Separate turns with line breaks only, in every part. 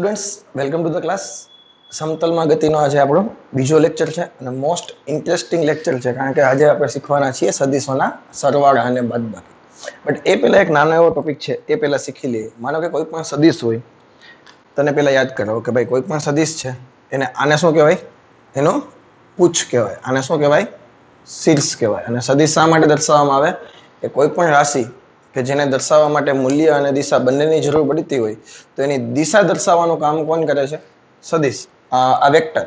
Students, welcome to the class. સમતલમાં ગતિનો આજે આપણો બીજો લેક્ચર છે અને મોસ્ટ ઇન્ટરેસ્ટિંગ લેક્ચર છે, કારણ કે આજે આપણે શીખવાના છીએ સદિશોના સરવાળા અને બાદબાકી. બટ એ પહેલા એક નાનો એવો ટોપિક છે, એ પહેલા શીખી લઈએ. માનો કે કોઈ પણ સદિશ હોય, તને પહેલા યાદ કરો કે ભાઈ કોઈ પણ સદિશ છે એને આને શું કહેવાય? એનો પૂછ કહેવાય. આને શું કહેવાય? શીર્ષ કહેવાય. અને સદિશ શા માટે દર્શાવવામાં આવે? કે કોઈ પણ રાશિ કે જેને દર્શાવવા માટે મૂલ્ય અને દિશા બંનેની જરૂર પડતી હોય, તો એની દિશા દર્શાવવાનું કામ કોણ કરે છે? સદિશ, આ વેક્ટર.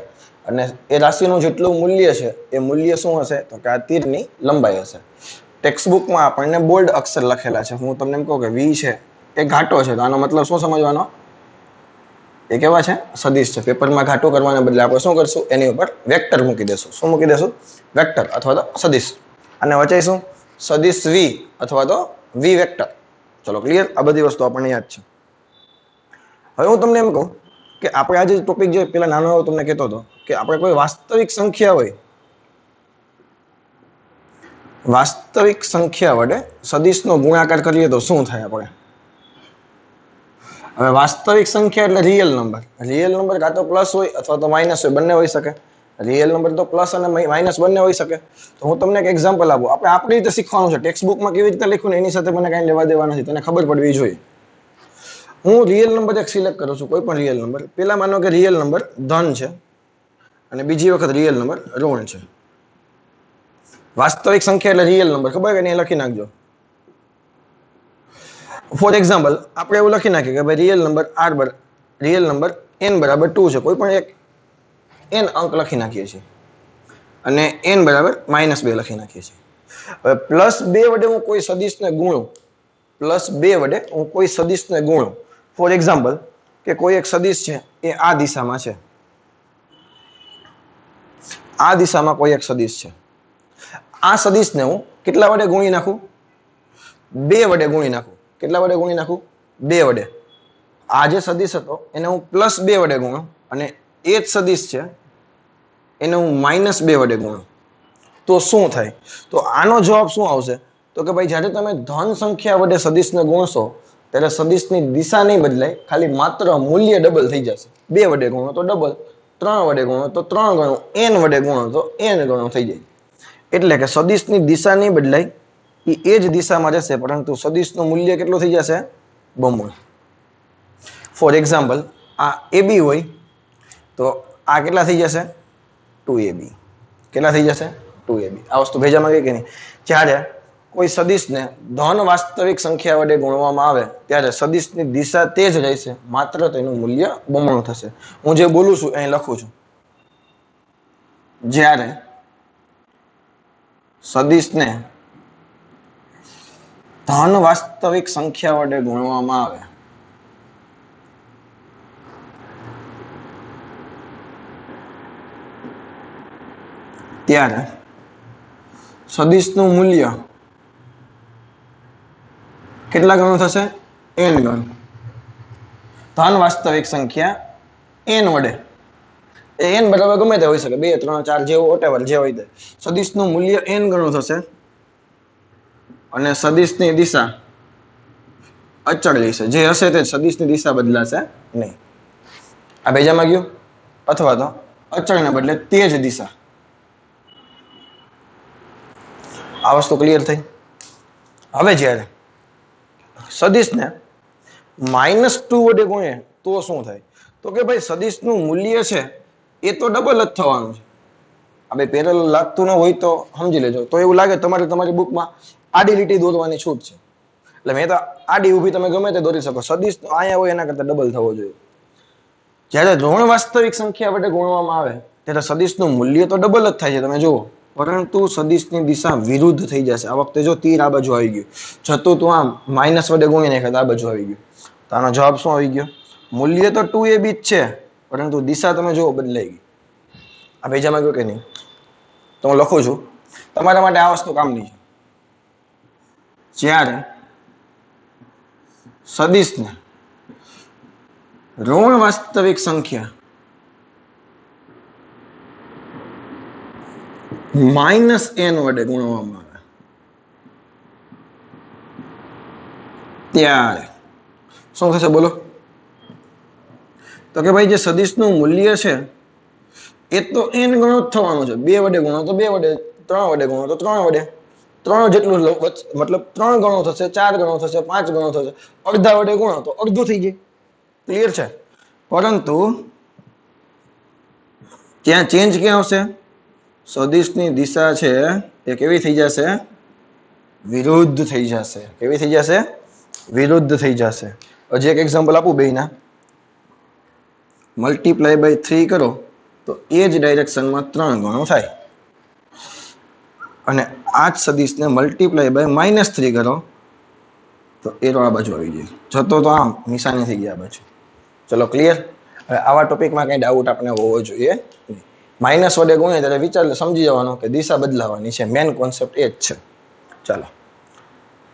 અને એ રાશિનું જેટલું મૂલ્ય છે એ મૂલ્ય શું હશે? તો કે આ તીરની લંબાઈ હશે. ટેક્સ્ટબુકમાં આપણને બોલ્ડ અક્ષર લખેલા છે. હું તમને એમ કહું કે વી છે એ ઘાટો છે, તો આનો મતલબ શું સમજવાનો? એ કેવા છે? સદિશ છે. પેપરમાં ઘાટું કરવાને બદલે આપણે શું કરશું? એની ઉપર વેક્ટર મૂકી દેશું. શું મૂકી દેશું? વેક્ટર અથવા તો સદિશ. અને વચ્ચે શું? સદિશ વી અથવા તો વી વેક્ટર. ચલો ક્લિયર? આ બધી વસ્તુ આપણને યાદ છે. હવે હું તમને એમ કહું કે આપણે આજે ટોપિક જે પેલા નાનો એવો તમને કહેતો હતો કે આપણે કોઈ વાસ્તવિક સંખ્યા હોય, વાસ્તવિક સંખ્યા વડે સદિશનો ગુણાકાર કરીએ તો શું થાય? આપણે હવે વાસ્તવિક સંખ્યા એટલે રિયલ નંબર. રિયલ નંબર કાં તો પ્લસ હોય અથવા તો માઇનસ હોય, બંને હોઈ શકે. રિયલ નંબર તો પ્લસ અને માઇનસ બંને હોઈ શકે. તો હું તમને એક એક્ઝામ્પલ આપું. આપણે આપણી રીતે શીખવાનું છે. ટેક્સ્ટ બુકમાં કેવી રીતે લખ્યું ને એની સાથે મને કાંઈ લેવા દેવા નથી. તને ખબર પડવી જોઈએ. હું રિયલ નંબર એક સિલેક્ટ કરું છું, કોઈ પણ રિયલ નંબર. પેલા માનો કે રિયલ નંબર ધન છે અને બીજી વખત રિયલ નંબર ઋણ છે. વાસ્તવિક સંખ્યા એટલે રિયલ નંબર, ખબર કે નહીં? લખી નાખજો. ફોર એક્ઝામ્પલ આપણે એવું લખી નાખીએ કે ભાઈ રિયલ નંબર n બરાબર 2 છે. કોઈ પણ એક n અંક લખી નાખીએ છીએ અને n બરાબર -2 લખી નાખીએ છીએ. હવે +2 વડે હું કોઈ સદિશને ગુણું, +2 વડે હું કોઈ સદિશને ગુણું. ફોર એક્ઝામ્પલ કે કોઈ એક સદિશ છે એ આ દિશામાં છે, આ દિશામાં કોઈ એક સદિશ છે. આ સદિશને હું કેટલા વડે ગુણી નાખું? 2 વડે ગુણી નાખું. કેટલા વડે ગુણી નાખું? 2 વડે. આ જે સદિશ હતો એને હું +2 વડે ગુણું અને એ જ સદિશ છે એને હું -2 વડે ગુણું, તો શું થાય? તો આનો જવાબ શું આવશે? તો કે ભાઈ જ્યારે તમે ધન સંખ્યા વડે સદિશને ગુણશો ત્યારે સદિશની દિશા નહીં બદલાય, ખાલી માત્ર મૂલ્ય ડબલ થઈ જશે. 2 વડે ગુણો તો ડબલ, 3 વડે ગુણો તો 3 ગણું, n વડે ગુણો તો n ગણું થઈ જાય. એટલે કે સદિશની દિશા નહીં બદલાય, એ જ દિશામાં રહેશે, પરંતુ સદિશનું મૂલ્ય કેટલું થઈ જશે? બમણું. ફોર એક્ઝામ્પલ આ AB હોય તો આ કેટલા થઈ જશે? 2AB. કેટલા થઈ જશે? 2AB. આ વસ્તુ ભેજામાં ગઈ કે નહીં? જ્યારે કોઈ સદિશને ધન વાસ્તવિક સંખ્યા વડે ગુણવામાં આવે ત્યારે સદિશની દિશા તે જ રહેશે, માત્ર તેનું મૂલ્ય બમણું થશે. હું જે બોલું છું અહીં લખું છું. જ્યારે સદિશને ધન વાસ્તવિક સંખ્યા વડે ગુણવામાં આવે ત્યારે સદિશનું મૂલ્ય કેટલા ગણું થશે? n ગણું. ધન વાસ્તવિક સંખ્યા n વડે, એ n બરાબર ગમે તે હોઈ શકે, 2, 3, 4 જેવું વોટેવર જે હોય તે. સદિશનું મૂલ્ય n ગણું થશે અને સદિશની દિશા અચળ રહેશે. જે હશે તે સદિશની દિશા બદલાશે નહીં. આ ભેજામાં ગયું? અથવા તો અચળને બદલે તે જ દિશા. આ વસ્તુ ક્લિયર થઈ? હવે જ્યારે સદિશને -2 વડે ગુણીએ તો શું થાય? તો કે ભાઈ સદિશનું મૂલ્ય છે એ તો ડબલ જ થવાનું છે. હવે પેરેલલ લાગતું ન હોય તો સમજી લેજો. તો એવું લાગે તમારે તમારી બુકમાં આડી લીટી દોરવાની છૂટ છે, એટલે મેં તો આડી ઊભી તમે ગમે તે દોરી શકો. સદિશ અહીંયા હોય એના કરતા ડબલ થવો જોઈએ. જ્યારે ઋણ વાસ્તવિક સંખ્યા વડે ગુણવામાં આવે ત્યારે સદિશનું મૂલ્ય તો ડબલ જ થાય છે, તમે જુઓ, પરંતુ સદિશની દિશા વિરુદ્ધ થઈ જશે. આ વખતે જો તીર આ બાજુ આવી ગયું, જતું તું આમ માઇનસ વડે ગુણી નાખે તો આ બાજુ આવી ગયું. તો આનો જવાબ શું આવી ગયો? મૂલ્ય તો 2AB જ છે, પરંતુ દિશા તમે જુઓ બદલાઈ ગઈ. આ ભેજામાં ગયો કે નહીં? તો હું લખું છું, તમારા માટે આ વસ્તુ કામની છે. જ્યારે સદિશને ઋણ વાસ્તવિક સંખ્યા -n વડે ગુણવામાં આવે ત્યારે શું થશે? બોલો. તો કે ભાઈ જે સદિશનું મૂલ્ય છે એ તો n ગણો જ થવાનું છે. 2 વડે ગુણો તો 2 વડે, 3 વડે ગુણો તો 3 વડે, 3 જેટલું મતલબ 3 ગણો થશે, 4 ગણો થશે, 5 ગણો થશે, અડધા વડે ગુણો તો અડધું થઈ જાય. ક્લિયર છે? પરંતુ ત્યાં ચેન્જ ક્યાં આવશે? સદિશની દિશા છે એ કેવી થઈ જશે? વિરુદ્ધ થઈ જશે. કેવી થઈ જશે? વિરુદ્ધ થઈ જશે. હજી એક એક્ઝામ્પલ આપું બેયના. મલ્ટીપ્લાય બાય 3 કરો તો એ જ ડાયરેક્શનમાં 3 ગણો થાય. અને આ જ સદિશને મલ્ટીપ્લાય બાય -3 કરો તો એરો આ બાજુ આવી જાય. જતો તો આમ નિશાની થઈ ગયા આ બાજુ. ચલો ક્લિયર? હવે આવા ટોપિકમાં કઈ ડાઉટ આપણે હોવો જોઈએ નહીં. માઇનસ વડે ગુણીએ ત્યારે વિચાર સમજી જવાનો કે દિશા બદલાવાની છે. મેન કોન્સેપ્ટ એ જ છે. ચાલો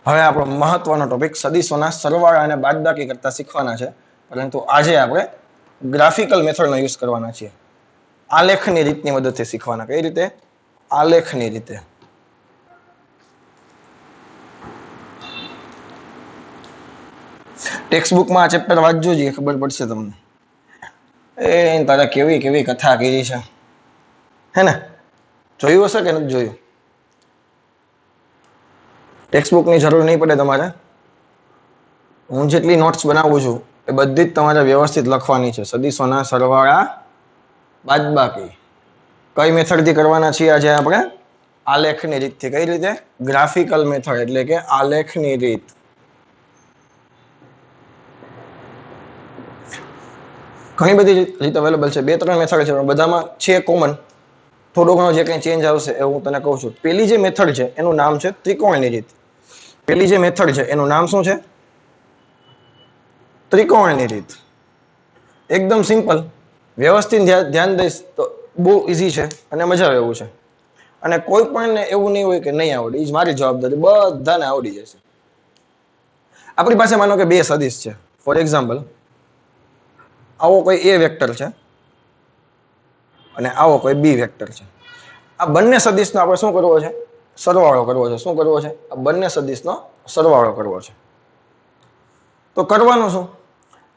હવે આપણો મહત્વનો ટોપિક સદિશોના સરવાળા અને બાદબાકી કરતા શીખવાના છે. પરંતુ આજે આપણે ગ્રાફિકલ મેથડનો યુઝ કરવાના છીએ. આલેખની રીતની મદદથી શીખવાના. કઈ રીતે? આલેખની રીતે. ટેક્સ્ટ બુકમાં આ ચેપ્ટર વાંચજો જ, ખબર પડશે તમને. એ તારે કેવી કેવી કથા કરી છે, હે ને? જોયું હશે કે નથી જોયું? ટેક્સ્ટ બુકની જરૂર નહીં પડે તમારે. હું જેટલી નોટ્સ બનાવું છું એ બધી જ તમારે વ્યવસ્થિત લખવાની છે. સદિશોના સરવાળા બાદબાકી કઈ મેથડથી કરવાના છીએ આજે આપણે? આલેખની રીતથી. કઈ રીતે? ગ્રાફિકલ મેથડ, એટલે કે આલેખની રીત. ઘણી બધી રીત અવેલેબલ છે. 2-3 મેથડ છે, બધામાં છે કોમન. થોડો ઘણો જે કંઈ ચેન્જ આવશે એ હું તને કહું છું. પેલી જે મેથડ છે એનું નામ છે ત્રિકોણની રીત. પેલી જે મેથડ છે એનું નામ શું છે? ત્રિકોણની રીત. એકદમ સિમ્પલ. વ્યવસ્થિત ધ્યાન દઈશ તો બહુ ઈઝી છે અને મજા આવે એવું છે. અને કોઈ પણ એવું નહીં હોય કે નહીં આવડે. એ જ મારી જવાબદારી. બધાને આવડી જશે. આપણી પાસે માનો કે 2 સદિશ છે. ફોર એક્ઝામ્પલ, આવો કોઈ એ વેક્ટર છે અને આવો કોઈ બી વેક્ટર છે. આ બંને સદિશનો આપણે શું કરવો છે? સરવાળો કરવો છે. શું કરવો છે? આ બંને સદિશનો સરવાળો કરવો છે. તો કરવાનું શું?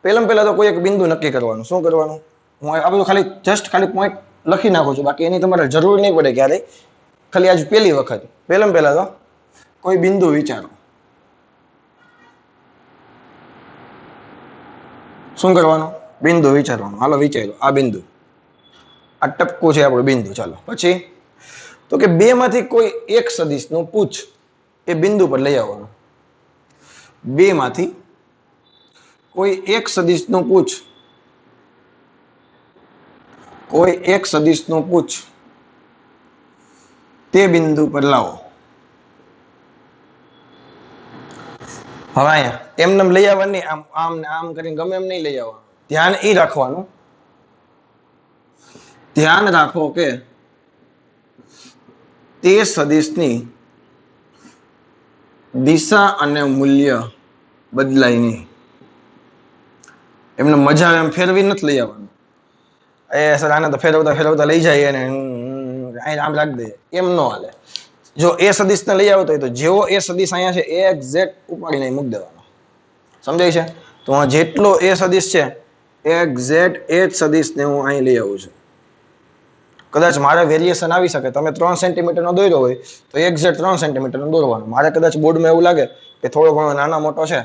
પહેલા તો કોઈ એક બિંદુ નક્કી કરવાનું. શું કરવાનું? હું આ બધું ખાલી જસ્ટ પોઈન્ટ લખી નાખું છું. બાકી એની તમારે જરૂર નહીં પડે ક્યારેય. ખાલી આજ પહેલી વખત. પહેલા તો કોઈ બિંદુ વિચારો. શું કરવાનું? બિંદુ વિચારવાનું. હાલો વિચારો. આ બિંદુ, આ ટપકું છે આપણું બિંદુ. ચાલો પછી તો કે 2 માંથી કોઈ એક સદિશનું પૂછ એ બિંદુ પર લઈ આવવાનું. 2 માંથી કોઈ એક સદિશનું પૂછ, કોઈ એક સદિશનું પૂછ તે બિંદુ પર લાવો. હવે અહીંયા એમને લઈ આવવાની, આમ ને આમ કરીને ગમે એમ નહીં લઈ આવવાનું. ધ્યાન એ રાખવાનું, ધ્યાન રાખો કે તે સદિશની દિશા અને મૂલ્ય બદલાય નહીં. એમને મજા આવે એમ ફેરવી નથી લઈ આવવાનું. એ સર આને તો ફેરવતા લઈ જાય અને આમ રાખી દે, એમ ન હાલે. જો એ સદિશને લઈ આવતો હોય તો જેવો એ સદિશ અહીંયા છે એ એક્ઝેક્ટ ઉપાડીને મૂકી દેવાનો. સમજાય છે? તો આ જેટલો એ સદિશ છે એક્ઝેક્ટ એ જ સદિશને હું અહીં લઈ આવું છું. કદાચ મારે વેરિએશન આવી શકે. તમે 3 સેન્ટીમીટરનો દોર્યો હોય તો એક્ઝેક્ટ 3 સેન્ટીમીટરનો દોરવાનો. મારે કદાચ બોર્ડમાં એવું લાગે કે થોડો ઘણો નાના મોટો છે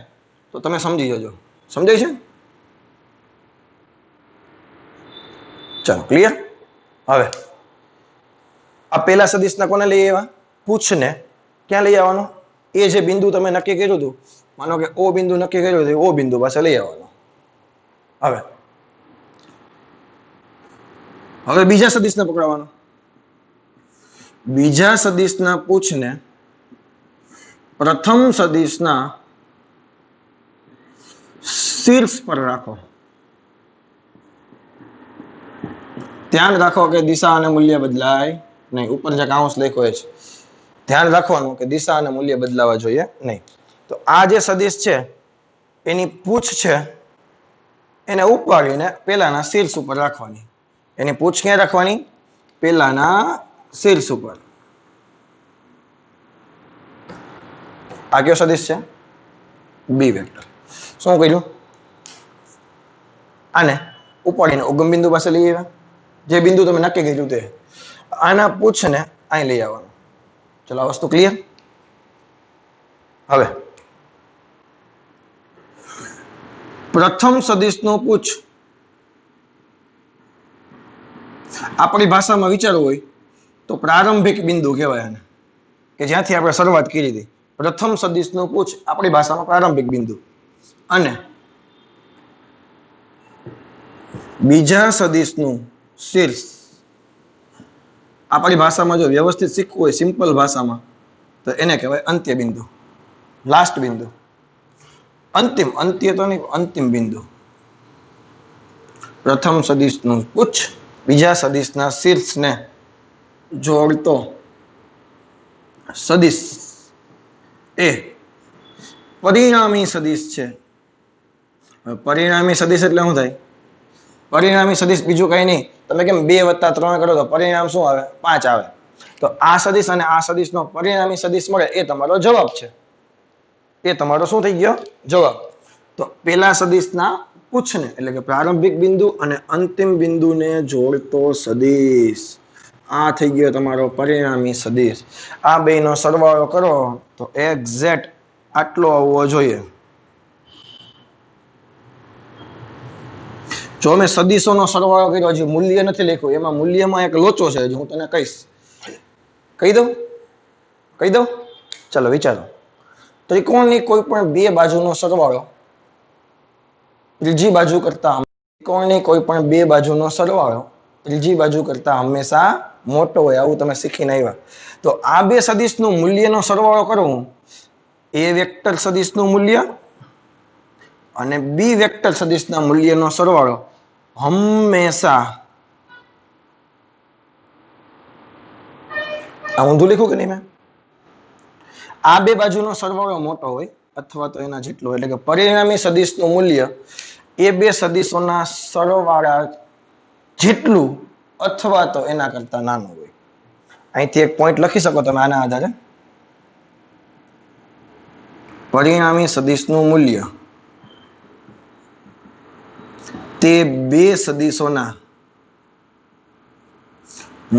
તો તમે સમજી જજો. સમજાય છે? ચાલો ક્લિયર? હવે આ પેલા સદિશના કોને લઈ આવ્યા? પૂછને. ક્યાં લઈ આવવાનો? એ જે બિંદુ તમે નક્કી કર્યું હતું, માનો કે ઓ બિંદુ નક્કી કર્યું હતું, ઓ બિંદુ પાસે લઈ આવવાનો. હવે બીજા સદિશને પકડવાનો. બીજા સદિશના પૂછને પ્રથમ સદિશના શીર્ષ પર રાખો. ધ્યાન રાખો કે દિશા અને મૂલ્ય બદલાય નહીં. ઉપર જે કાઉન્સ લખ્યો છે ધ્યાન રાખવાનું કે દિશા અને મૂલ્ય બદલાવા જોઈએ નહીં. તો આ જે સદિશ છે એની પૂછ છે એને ઉપાડીને પેલાના શીર્ષ ઉપર રાખવાની. એની પૂછ ક્યાં રાખવાની? પેલાના શીર્ષ ઉપર. આ કયો સદિશ છે? બી વેક્ટર. શું કર્યું? આને ઉપાડીને ઉગમ બિંદુ પાસે લઈ આવ્યા, જે બિંદુ તમે નક્કી કર્યું તે. આના પૂછને અહીં લઈ આવવાનું. ચલો, આ વસ્તુ ક્લિયર. હવે પ્રથમ સદિશનું પૂછ આપણી ભાષામાં વિચારવું હોય તો પ્રારંભિક બિંદુ કહેવાય આને, કે જ્યાંથી આપણે શરૂઆત કરી હતી. પ્રથમ સદિશનું પૂછ આપણી ભાષામાં પ્રારંભિક બિંદુ, અને બીજા સદિશનું શીર્ષ આપણી ભાષામાં જો વ્યવસ્થિત શીખવું હોય સિમ્પલ ભાષામાં તો એને કહેવાય અંત્ય બિંદુ, લાસ્ટ બિંદુ. અંતિમ, અંત્ય તો નહીં, અંતિમ બિંદુ. પ્રથમ સદિશનું પૂછ બીજા સદિશના શીર્ષને જોડતો સદિશ એ પરિણામી સદિશ છે. પરિણામી સદિશ એટલે શું થાય? પરિણામી સદિશ બીજું કઈ નહીં. તમે કેમ 2 + 3 કરો તો પરિણામ શું આવે? 5 આવે. તો આ સદિશ અને આ સદિશનો પરિણામી સદિશ મળે એ તમારો જવાબ છે. એ તમારો શું થઈ ગયો? જવાબ. તો પેલા સદિશના પૂછને એટલે કે પ્રારંભિક બિંદુ અને અંતિમ બિંદુને જોડતો સદિશ, આ થઈ ગયો તમારો પરિણામી સદિશ. આ બેનો સરવાળો કરો તો એક્ઝેક્ટ આટલો આવવો જોઈએ. જો મેં સદિશોનો સરવાળો કર્યો, હજી મૂલ્ય નથી લખ્યું, એમાં મૂલ્યમાં એક લોચો છે, હું તને કહીશ. કહી દઉં? ચાલો વિચારો. ત્રિકોણની કોઈ પણ 2 બાજુનો સરવાળો ત્રીજી બાજુ કરતા, ત્રિકોણની કોઈ પણ 2 બાજુનો સરવાળો ત્રીજી બાજુ કરતા હંમેશા મોટો હોય, આવું તમે શીખીને આવ્યા. તો આ 2 સદિશનું મૂલ્યનો સરવાળો કરું, એ વેક્ટર સદિશનું મૂલ્ય અને બી વેક્ટર સદિશના મૂલ્યનો સરવાળો હંમેશા, આ ઊંધું લખ્યું કે નહીં મેં? આ 2 બાજુનો સરવાળો મોટો હોય અથવા તો એના જેટલો, એટલે કે પરિણામી સદિશનું મૂલ્ય એ 2 સદિશોના સરવાળા જેટલું અથવા તો એના કરતા નાનું હોય. અહીંથી એક પોઈન્ટ લખી શકો તમે આના આધારે. પરિણામી સદિશનું મૂલ્ય તે 2 સદિશોના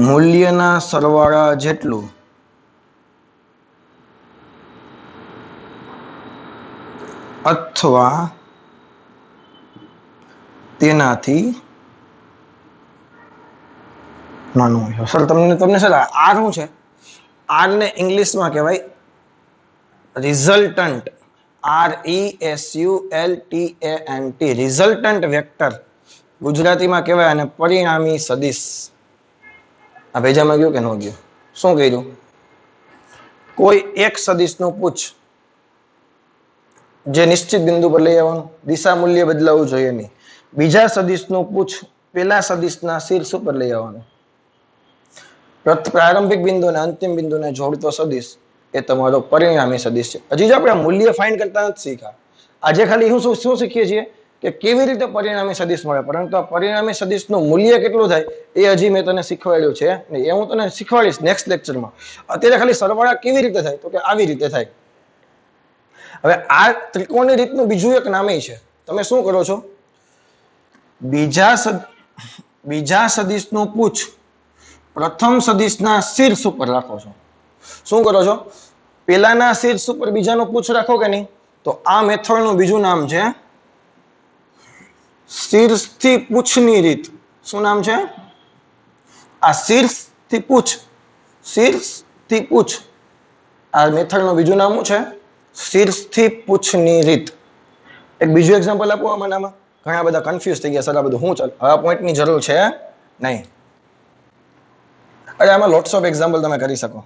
મૂલ્યના સરવાળા જેટલું અથવા તેનાથી નાનું હોય. સર તમને સર આર શું છે? આર ને ઇંગ્લિશમાં કહેવાય રિઝલ્ટન્ટ. RESULTANT, resultant vector. ગુજરાતીમાં કહેવાય અને પરિણામી સદિશ. આ ભેજામાં ગયું કે ન ગયું? શું કર્યું? કોઈ એક સદિશનું પૂછ જે નિશ્ચિત બિંદુ પર લઈ આવવાનું, દિશા મૂલ્ય બદલાવું જોઈએ નહીં. બીજા સદિશનું પૂછ પેલા સદિશના શીર્ષ ઉપર લઈ આવવાનું. પ્રારંભિક બિંદુ અને અંતિમ બિંદુને જોડતો સદિશ એ તમારો પરિણામી સદિશ છે. હજી જો આપણે મૂલ્ય ફાઇન્ડ કરતા નથી શીખ્યા. આજે ખાલી શું શીખીએ છીએ કે કેવી રીતે પરિણામી સદિશ મળે, પરંતુ આ પરિણામી સદિશનું મૂલ્ય કેટલું થાય એ હજી મેં તને શીખવાડ્યું છે ને, એ હું તને શીખવાડીશ નેક્સ્ટ લેક્ચરમાં. અત્યારે ખાલી સરવાળા કેવી રીતે થાય તો કે આવી રીતે થાય. હવે આ ત્રિકોણની રીતનું બીજું એક નામે છે. તમે શું કરો છો? બીજા સદિશનું પૂછ પ્રથમ સદિશના શીર્ષ ઉપર રાખો છો. શું કરો છો? પેલાના શીર્ષ ઉપર બીજાનો પૂછ રાખો કે નહીં? તો આ મેથડનું બીજું નામ છે શીર્ષથી પૂછની રીત. શું નામ છે? આ શીર્ષથી પૂછ. શીર્ષથી પૂછ, આ મેથડનું બીજું નામ શું છે? શીર્ષથી પૂછની રીત. એક બીજું એક્ઝામ્પલ આપો આમાં. ઘણા બધા કન્ફ્યુઝ થઈ ગયા, સર આ બધું શું ચાલે? હવે પોઈન્ટની જરૂર છે નહીં. અરે આમાં લોટ્સ ઓફ એક્ઝામ્પલ તમે કરી શકો.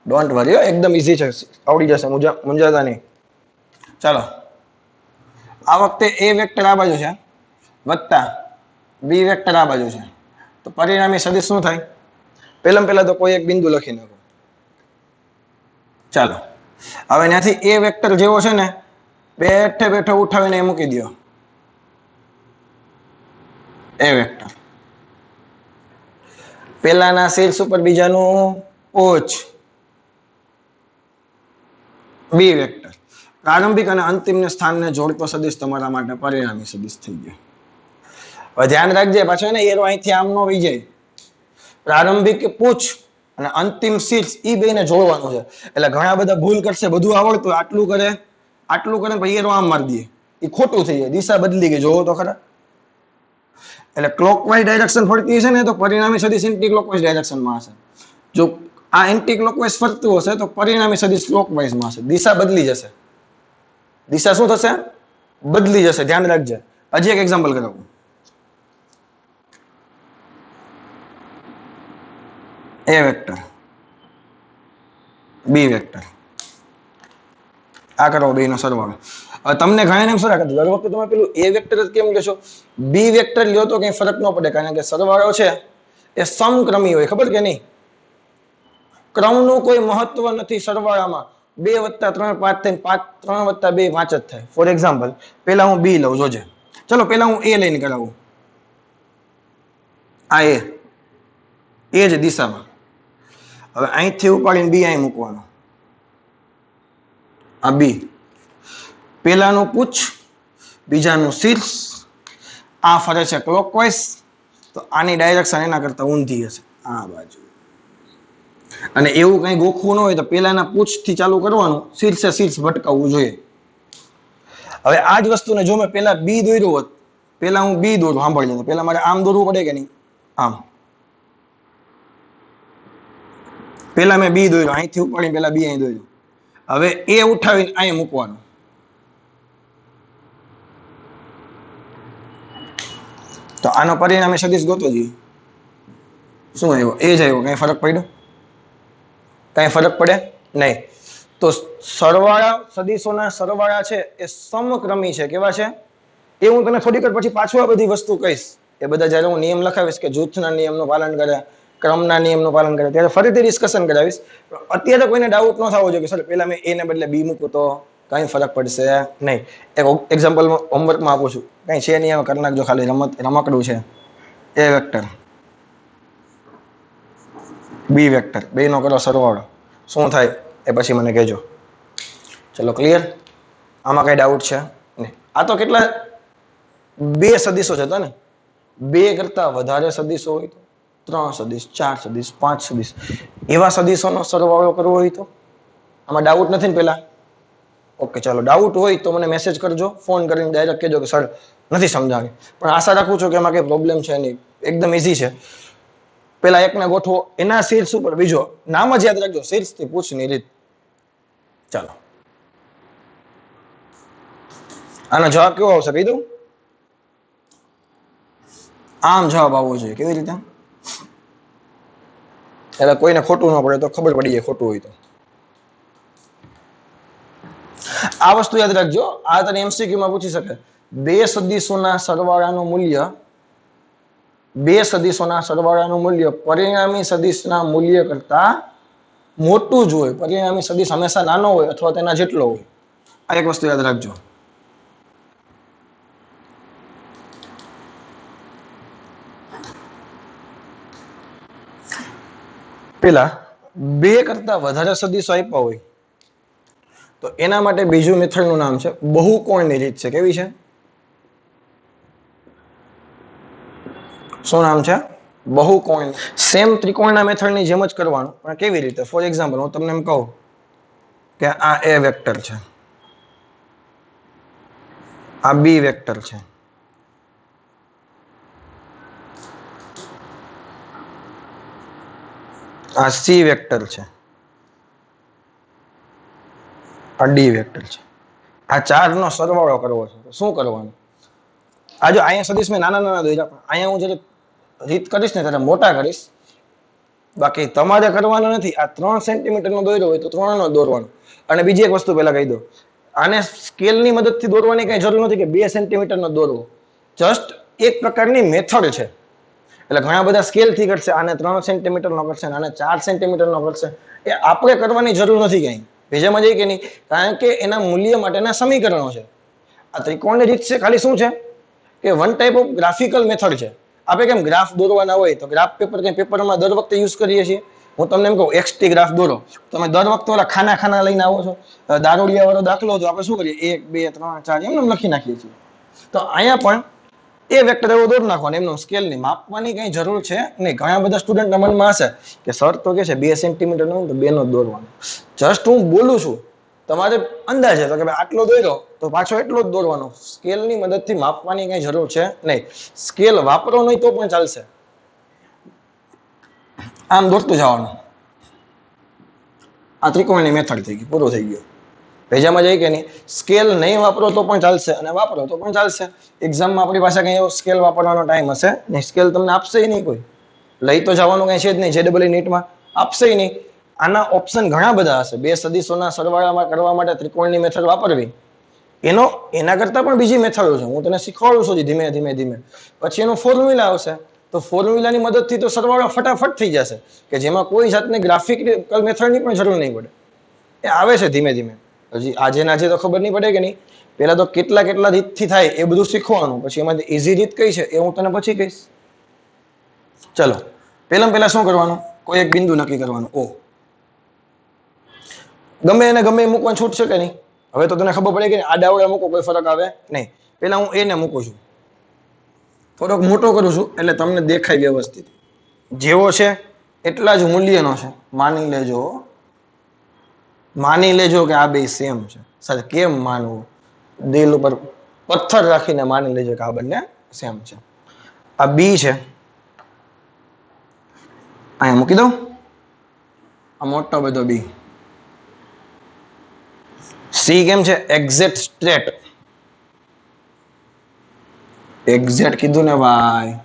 ડોન્ટ વરી, એકદમ ઈઝી છે, આવડી જશે, મૂંઝાતા નહીં. ચાલો, આ વખતે એ વેક્ટર આ બાજુ છે વત્તા બી વેક્ટર આ બાજુ છે, તો પરિણામી સદિશ શું થાય? પહેલા તો કોઈ એક બિંદુ લખી નાખો. ચાલો, હવે ત્યાંથી એ વેક્ટર જેવો છે ને બેઠે ઉઠાવીને એ મૂકી દો. એ વેક્ટર પેલાના શીર્ષ ઉપર બીજાનું પૂછ, બી વેક્ટર. પ્રારંભિક અને અંતિમ સ્થાનને જોડતો સદિશ તમારા માટે પરિણામી સદિશ થઈ ગયો. હવે ધ્યાન રાખજે પાછો ને એરો અહીંથી આમ નો વહી જાય. પ્રારંભિક પૂછ અને અંતિમ શીર્ષ ઈ બેને જોડવાનું છે. એટલે ઘણા બધા ભૂલ કરશે, બધું આવડતું આટલું કરે પછી એરો આમ મારી દે, એ ખોટું થઈ જાય, દિશા બદલી ગઈ. જોવો તો ખરા. એટલે ક્લોકવાઇઝ ડાયરેક્શન ફરતી હશે ને તો પરિણામી સદિશ એન્ટી ક્લોકવાઇઝ ડાયરેક્શનમાં હશે. જો આ એન્ટી ક્લોકવાઇઝ ફરતું હશે તો પરિણામી સદિશ ક્લોકવાઇઝમાં હશે. દિશા બદલી જશે. દિશા શું થશે? બદલી જશે. ધ્યાન રાખજે. હજી એક એક્ઝામ્પલ કરાવું. એ વેક્ટર બી વેક્ટર, આ કરો બેનો સરવાળો. હવે તમને ઘણા એમ સર દર વખતે તમે પેલું એ વેક્ટર જ કેમ લેશો, બી વેક્ટર લ્યો તો કઈ ફરક ન પડે, કારણ કે સરવાળો છે એ સમક્રમી હોય. ખબર કે નહીં? ક્રમનું કોઈ મહત્વ નથી સરવાળામાં. 2 + 3 5 થઈને 3 + 2 5 જ થાય. ફોર એક્ઝામ્પલ પેલા હું બી લઉં, જોજે. ચલો પેલા હું એ લઈને કરાવું. આ એ જ દિશામાં. હવે અહીંથી ઉપાડીને બી અહીં મૂકવાનો. આ બી, પેલાનું પૂછ, બીજાનું શીર્ષ. આ ફરે છે ક્લોકવાઇઝ, તો આની ડાયરેક્શન એના કરતા ઊંધી હશે, આ બાજુ. અને એવું કઈ ગોખવું ન હોય તો પેલાના પૂછથી ચાલુ કરવાનું, શીર્ષ ભટકાવવું જોઈએ. હવે આ જ વસ્તુને જો મેં પેલા બી દોર્યું હોત, પેલા હું બી દોરું, સાંભળજો, પેલા મારે આમ દોરવું પડે કે નહીં? આમ. પેલા મેં બી દોર્યું, અહીંથી ઉપાડીને પેલા બી અહીં દોર્યું. હવે એ ઉઠાવીને અહીં મૂકવાનું. તો આનો પરિણામી સદિશ ગોતો જોઈએ. શું આવ્યો? એ જ આવ્યો. કઈ ફરક પડ્યો? કઈ ફરક પડે નહીં. તો સરવાળા, સદિશોના સરવાળા છે એ સમક્રમી છે. કેવા છે એ હું તને થોડીક પછી પાછું આ બધી વસ્તુ કહીશ. એ બધા જયારે હું નિયમ લખાવીશ કે જૂથના નિયમનું પાલન કરે, ક્રમના નિયમનું પાલન કરે, ત્યારે ફરીથી ડિસ્કશન કરાવીશ. અત્યારે કોઈને ડાઉટ ન થવો જોઈએ કે સર પેલા મેં એ ને બદલે બી મૂકું તો કઈ ફરક પડશે નહીં. એક એક્ઝામ્પલ હોમવર્કમાં આપું છું, કઈ છે નહીં, કરી નાખજો, ખાલી રમકડું છે. એ વેક્ટર બી વેક્ટર, બે નો કરો સરવાળો, શું થાય એ પછી મને કહેજો. ચલો ક્લિયર? આમાં કઈ ડાઉટ છે નહીં? આ તો કેટલા 2 સદિશો છે ને, 2 કરતા વધારે સદિશો હોય તો 3 સદિશ, 4 સદિશ, 5 સદિશ, એવા સદિશોનો સરવાળો કરવો હોય તો આમાં ડાઉટ નથી ને પેલા? ઓકે, ચાલો ડાઉટ હોય તો મને મેસેજ કરજો, ફોન કરીને ડાયરેક્ટ કહેજો કે સર નથી સમજાવી. પણ આશા રાખું છું કે એમાં કઈ પ્રોબ્લેમ છે નહીં, એકદમ ઈઝી છે. પેલા એકને ગોઠવો, એના શીર્ષ ઉપર બીજો, નામ જ યાદ રાખજો, શીર્ષથી પૂછની રીત. ચાલો, આનો જવાબ કેવો આવશે કહી દઉં? આમ જવાબ આવવો જોઈએ. કેવી રીતે? એટલે કોઈને ખોટું ન પડે તો ખબર પડી જાય ખોટું હોય તો. આ વસ્તુ યાદ રાખજો, આ તને MCQ માં પૂછી શકે. 2 સદિશોના સરવાળાનું મૂલ્ય, 2 સદિશોના સરવાળાનું મૂલ્ય પરિણામી સદિશના મૂલ્ય કરતા મોટું જ હોય. પરિણામી સદિશ હંમેશા નાનો હોય અથવા તેના જેટલો હોય. આ એક વસ્તુ યાદ રાખજો. પેલા 2 કરતા વધારે સદિશો આપ્યા હોય તો એના માટે બીજું મેથડનું નામ છે બહુકોણની રીત છે. કેવી છે? શું નામ છે? બહુકોણ. સેમ ત્રિકોણના મેથડની જેમ જ કરવાનું, પણ કેવી રીતે? ફોર એક્ઝામ્પલ હું તમને એમ કહું કે આ એ વેક્ટર છે, આ બી વેક્ટર છે, આ સી વેક્ટર છે, આ ડી વેક્ટર છે. આ 4 નો સરવાળો કરવો છે. શું કરવાનું? આ જો અહીંયા સદિશ મેં નાના નાના દોર્યા, અહીંયા હું જ્યારે રીત કરીશ ને ત્યારે મોટા કરીશ. બાકી તમારે કરવાનું નથી. આ 3 સેન્ટીમીટર નો દોર્યો હોય તો 3 નો દોરવાનો. અને બીજી એક વસ્તુ પહેલા કહી દો, આને સ્કેલની મદદથી દોરવાની કઈ જરૂર નથી કે 2 સેન્ટીમીટર નો દોરવો. જસ્ટ એક પ્રકારની મેથડ છે. એટલે ઘણા બધા સ્કેલથી કરશે, આને 3 સેન્ટીમીટર નો કરશે, આને 4 સેન્ટીમીટર નો કરશે. એ આપણે કરવાની જરૂર નથી કઈ. ભેજામાં જઈ કે નહીં? કારણ કે એના મૂલ્ય માટેના સમીકરણો છે. આ ત્રિકોણની રીત છે ખાલી શું છે કે one type of graphical method છે. આપણે કેમ ગ્રાફ દોરવાના હોય તો ગ્રાફ પેપર કઈ પેપરમાં દર વખતે યુઝ કરીએ છીએ. હું તમને એમ કહું XT ગ્રાફ દોરો, તમે દર વખતે ઓલા ખાના લઈને આવો છો. દારૂડિયા વાળો દાખલો તો આપણે શું કરીએ? 1 2 3 4 એમ લખી નાખીએ છીએ. તો અહીંયા પણ એ વેક્ટર એવો દોર નાખવાનો, એમનો સ્કેલની માપવાની કઈ જરૂર છે નહીં. ઘણા બધા સ્ટુડન્ટના મનમાં હશે કે સર તો કે છે 2 સેન્ટીમીટર નો તો 2 નો દોરવાનો. જસ્ટ હું બોલું છું, તમારે અંદાજે તો કે ભાઈ આટલો દોર્યો તો પાછો એટલો જ દોરવાનો. સ્કેલની મદદથી માપવાની કઈ જરૂર છે નહીં. સ્કેલ વાપરો નહીં તો પણ ચાલશે, આમ દોરતું જવાનું. આ ત્રિકોણની મેથડ થઈ ગઈ, પૂરો થઈ ગયો. ભેજામાં જાય કે નહીં? સ્કેલ નહીં વાપરો તો પણ ચાલશે અને વાપરો તો પણ ચાલશે. એક્ઝામમાં આપણી પાસે કઈ એવો સ્કેલ વાપરવાનો ટાઈમ હશે નહીં, સ્કેલ તમને આપશે નહીં કોઈ, લઈ તો જવાનું કઈ છે જ નહીં. JEE નીટમાં આપશે નહીં. આના ઓપ્શન ઘણા બધા હશે. બે સદીશોના સરવાળામાં કરવા માટે ત્રિકોણની મેથડ વાપરવી, એના કરતા પણ બીજી મેથડો છે, હું તને શીખવાડું છું ધીમે ધીમે ધીમે. પછી એનો ફોર્મ્યુલા આવશે, તો ફોર્મ્યુલાની મદદથી તો સરવાળો ફટાફટ થઈ જશે, કે જેમાં કોઈ જાતની ગ્રાફિકલ મેથડની પણ જરૂર નહીં પડે. એ આવે છે ધીમે ધીમે. હજી આજે તો ખબર નહીં પડે કે નહીં. પહેલા તો કેટલા કેટલા રીતથી થાય એ બધું શીખવાનું, પછી એમાંથી ઈઝી રીત કઈ છે એ હું તને પછી કહીશ. ચલો, પહેલા શું કરવાનું? કોઈ એક બિંદુ નક્કી કરવાનું. ઓ ગમે એને ગમે એ મૂકવાનું છૂટ છે કે નહીં? હવે તો તને ખબર પડે કે આડાવડા મૂકો કોઈ ફરક આવે નહીં. પેલા હું એને મૂકું છું, થોડોક મોટો કરું છું એટલે તમને દેખાય વ્યવસ્થિત. જેવો છે એટલા જ મૂલ્યનો છે. માની લેજો કે આ બે સેમ છે. સર કેમ માનવું? દિલ ઉપર પથ્થર રાખીને માની લેજો કે આ બંને સેમ છે. આ બી છે, અહીંયા મૂકી દઉં. આ મોટો બધો બી. સી કેમ છે? Exact straight. એક્ઝેક્ટ કીધું ને ભાઈ.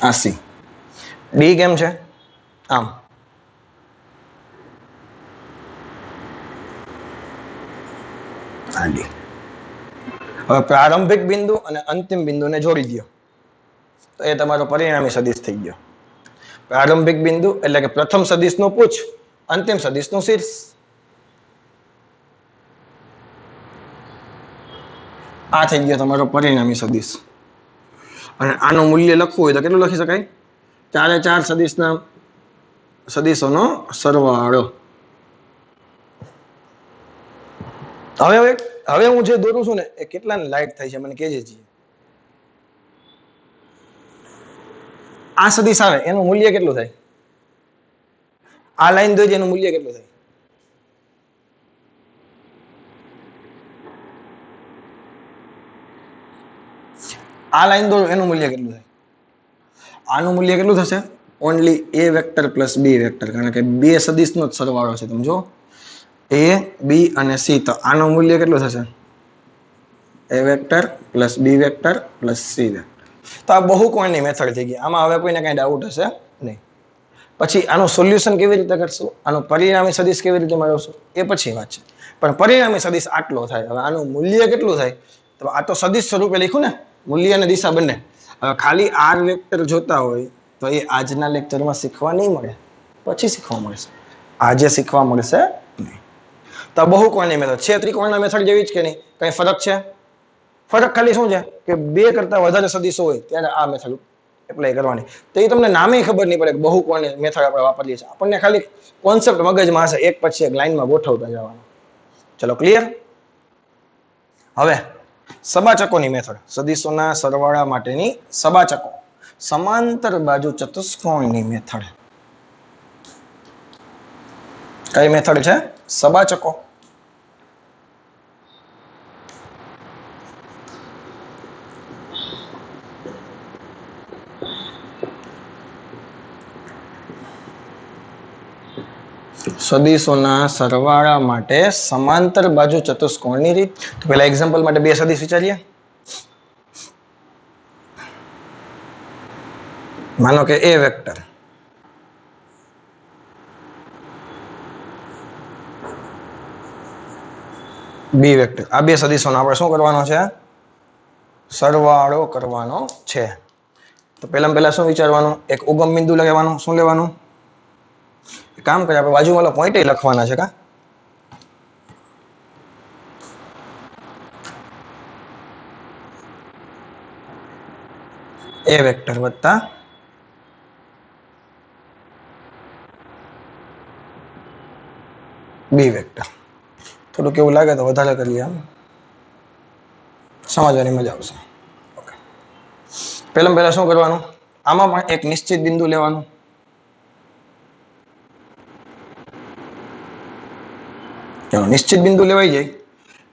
આ સી. ડી કેમ છે? આમ. આ ડી. હવે પ્રારંભિક બિંદુ અને અંતિમ બિંદુને જોડી દો તો એ તમારો પરિણામી સદિશ થઈ ગયો. પ્રારંભિક બિંદુ એટલે કે પ્રથમ સદિશનું પૂછ, અંતિમ સદિશનું શીર્ષ. આ થઈ ગયો તમારો પરિણામી સદિશ. અને આનું મૂલ્ય લખવું હોય તો કેટલું લખી શકાય? 4 સદિશોનો સરવાળો. હવે હું જે દોરું છું ને એ કેટલાને લાઈટ થાય છે મને કહેજે. આ સદિશ આવે એનું મૂલ્ય કેટલું થાય? આ લાઈન દોરી એનું મૂલ્ય કેટલું થાય? આ લાઈન દોરો એનું મૂલ્ય કેટલું થાય? આનું મૂલ્ય કેટલું થશે? ઓનલી એ વેક્ટર પ્લસ બી વેક્ટર, કારણ કે બે સદિશનો જ સરવાળો છે. તમે જો એ બી અને સી, તો આનું મૂલ્ય કેટલું થશે? એ વેક્ટર પ્લસ બી વેક્ટર પ્લસ સી વેક્ટર. તો આ બહુકોણની મેથડ થઈ ગઈ. આમાં હવે કોઈને કઈ ડાઉટ હશે નહીં. પછી આનું સોલ્યુશન કેવી રીતે કરશું, આનું પરિણામી સદિશ કેવી રીતે મેળવશું એ પછી વાત છે. પણ પરિણામી સદિશ આટલો થાય. હવે આનું મૂલ્ય કેટલું થાય? તો આ તો સદિશ સ્વરૂપે લખ્યું ને, મૂલ્ય અને દિશા બંને. હવે ખાલી આર વેક્ટર જોતા હોય તો એ આજના લેક્ચરમાં શીખવા નહીં મળે, પછી શીખવા મળશે. આજે શીખવા મળશે નહીં. તો બહુકોણની મેથડ છે ત્રિકોણના મેથડ જેવી જ કે નહીં? કઈ ફરક છે? ફરક ખાલી શું છે કે બે કરતા વધારે સદિશો હોય ત્યારે આ મેથડ એપ્લાય કરવાની. તો એ તમને નામે ખબર નહીં પડે કે બહુકોણની મેથડ આપણે વાપરીએ છીએ. આપણને ખાલી કોન્સેપ્ટ મગજમાં હશે, એક પછી એક લાઈનમાં ગોઠવતા જવાનું. ચલો, ક્લિયર? હવે સબાચકોની મેથડ, સદિશોના સરવાળા માટેની સબાચકો. સમાંતર બાજુ ચતુષ્કોણની મેથડ. કઈ મેથડ છે? સબાચકો. સદિશોના સરવાળા માટે સમાંતર બાજુ ચતુષ્કોણની રીત. તો પેલા એક્ઝામ્પલ માટે બે સદિશ વિચારીએ. માનો કે એ વેક્ટર બી વેક્ટર. આ બે સદિશોનો આપણે શું કરવાનો છે? સરવાળો કરવાનો છે. તો પહેલા શું વિચારવાનું? એક ઉગમ બિંદુ લેવાનું. શું લેવાનું? કામ કરે આપણે બાજુવાળા પોઈન્ટ લખવાના છે. કા એ વેક્ટર વત્તા બી વેક્ટર. થોડુંક એવું લાગે તો વધારે કરીએ, આમ સમજવાની મજા આવશે. ઓકે, પહેલા શું કરવાનું, આમાં પણ એક નિશ્ચિત બિંદુ લેવાનું. ચાલો નિશ્ચિત બિંદુ લેવાઈ જાય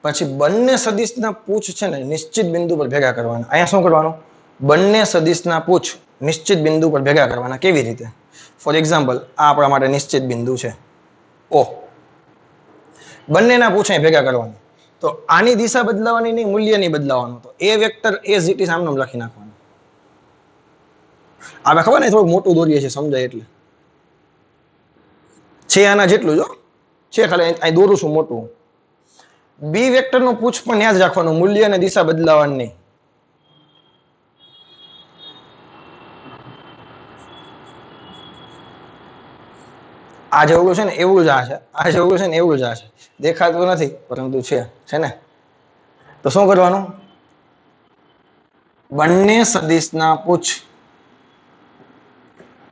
પછી બંને સદિશના પૂછ છે ને નિશ્ચિત બિંદુ પર ભેગા કરવાના. અહીંયા શું કરવાનું, બંને સદિશના પૂછ નિશ્ચિત બિંદુ પર ભેગા કરવાના. કેવી રીતે? ફોર એક્ઝામ્પલ, આ આપણા માટે નિશ્ચિત બિંદુ છે ઓ, બંનેના પૂછ અહીં ભેગા કરવાના. તો આની દિશા બદલાવાની નહીં, મૂલ્ય નહીં બદલાવાનું. તો એ વેક્ટર એઝ ઇટ ઇઝ આમનામ લખી નાખવાનું. આપણે ખબર ને થોડું મોટું દોરીએ છીએ સમજાય એટલે, છે આના જેટલું જો છે, ખાલી અહીં દોરું છું મોટું. બી વેક્ટરનું પૂછ પણ યાદ રાખવાનું, મૂલ્ય અને દિશા બદલાવાની નહીં. આ જેવું છે ને એવું જ આ છે, આ જેવું છે ને એવું જ આ છે. દેખાતું નથી પરંતુ છે ને. તો શું કરવાનું, બંને સદિશના પૂછ,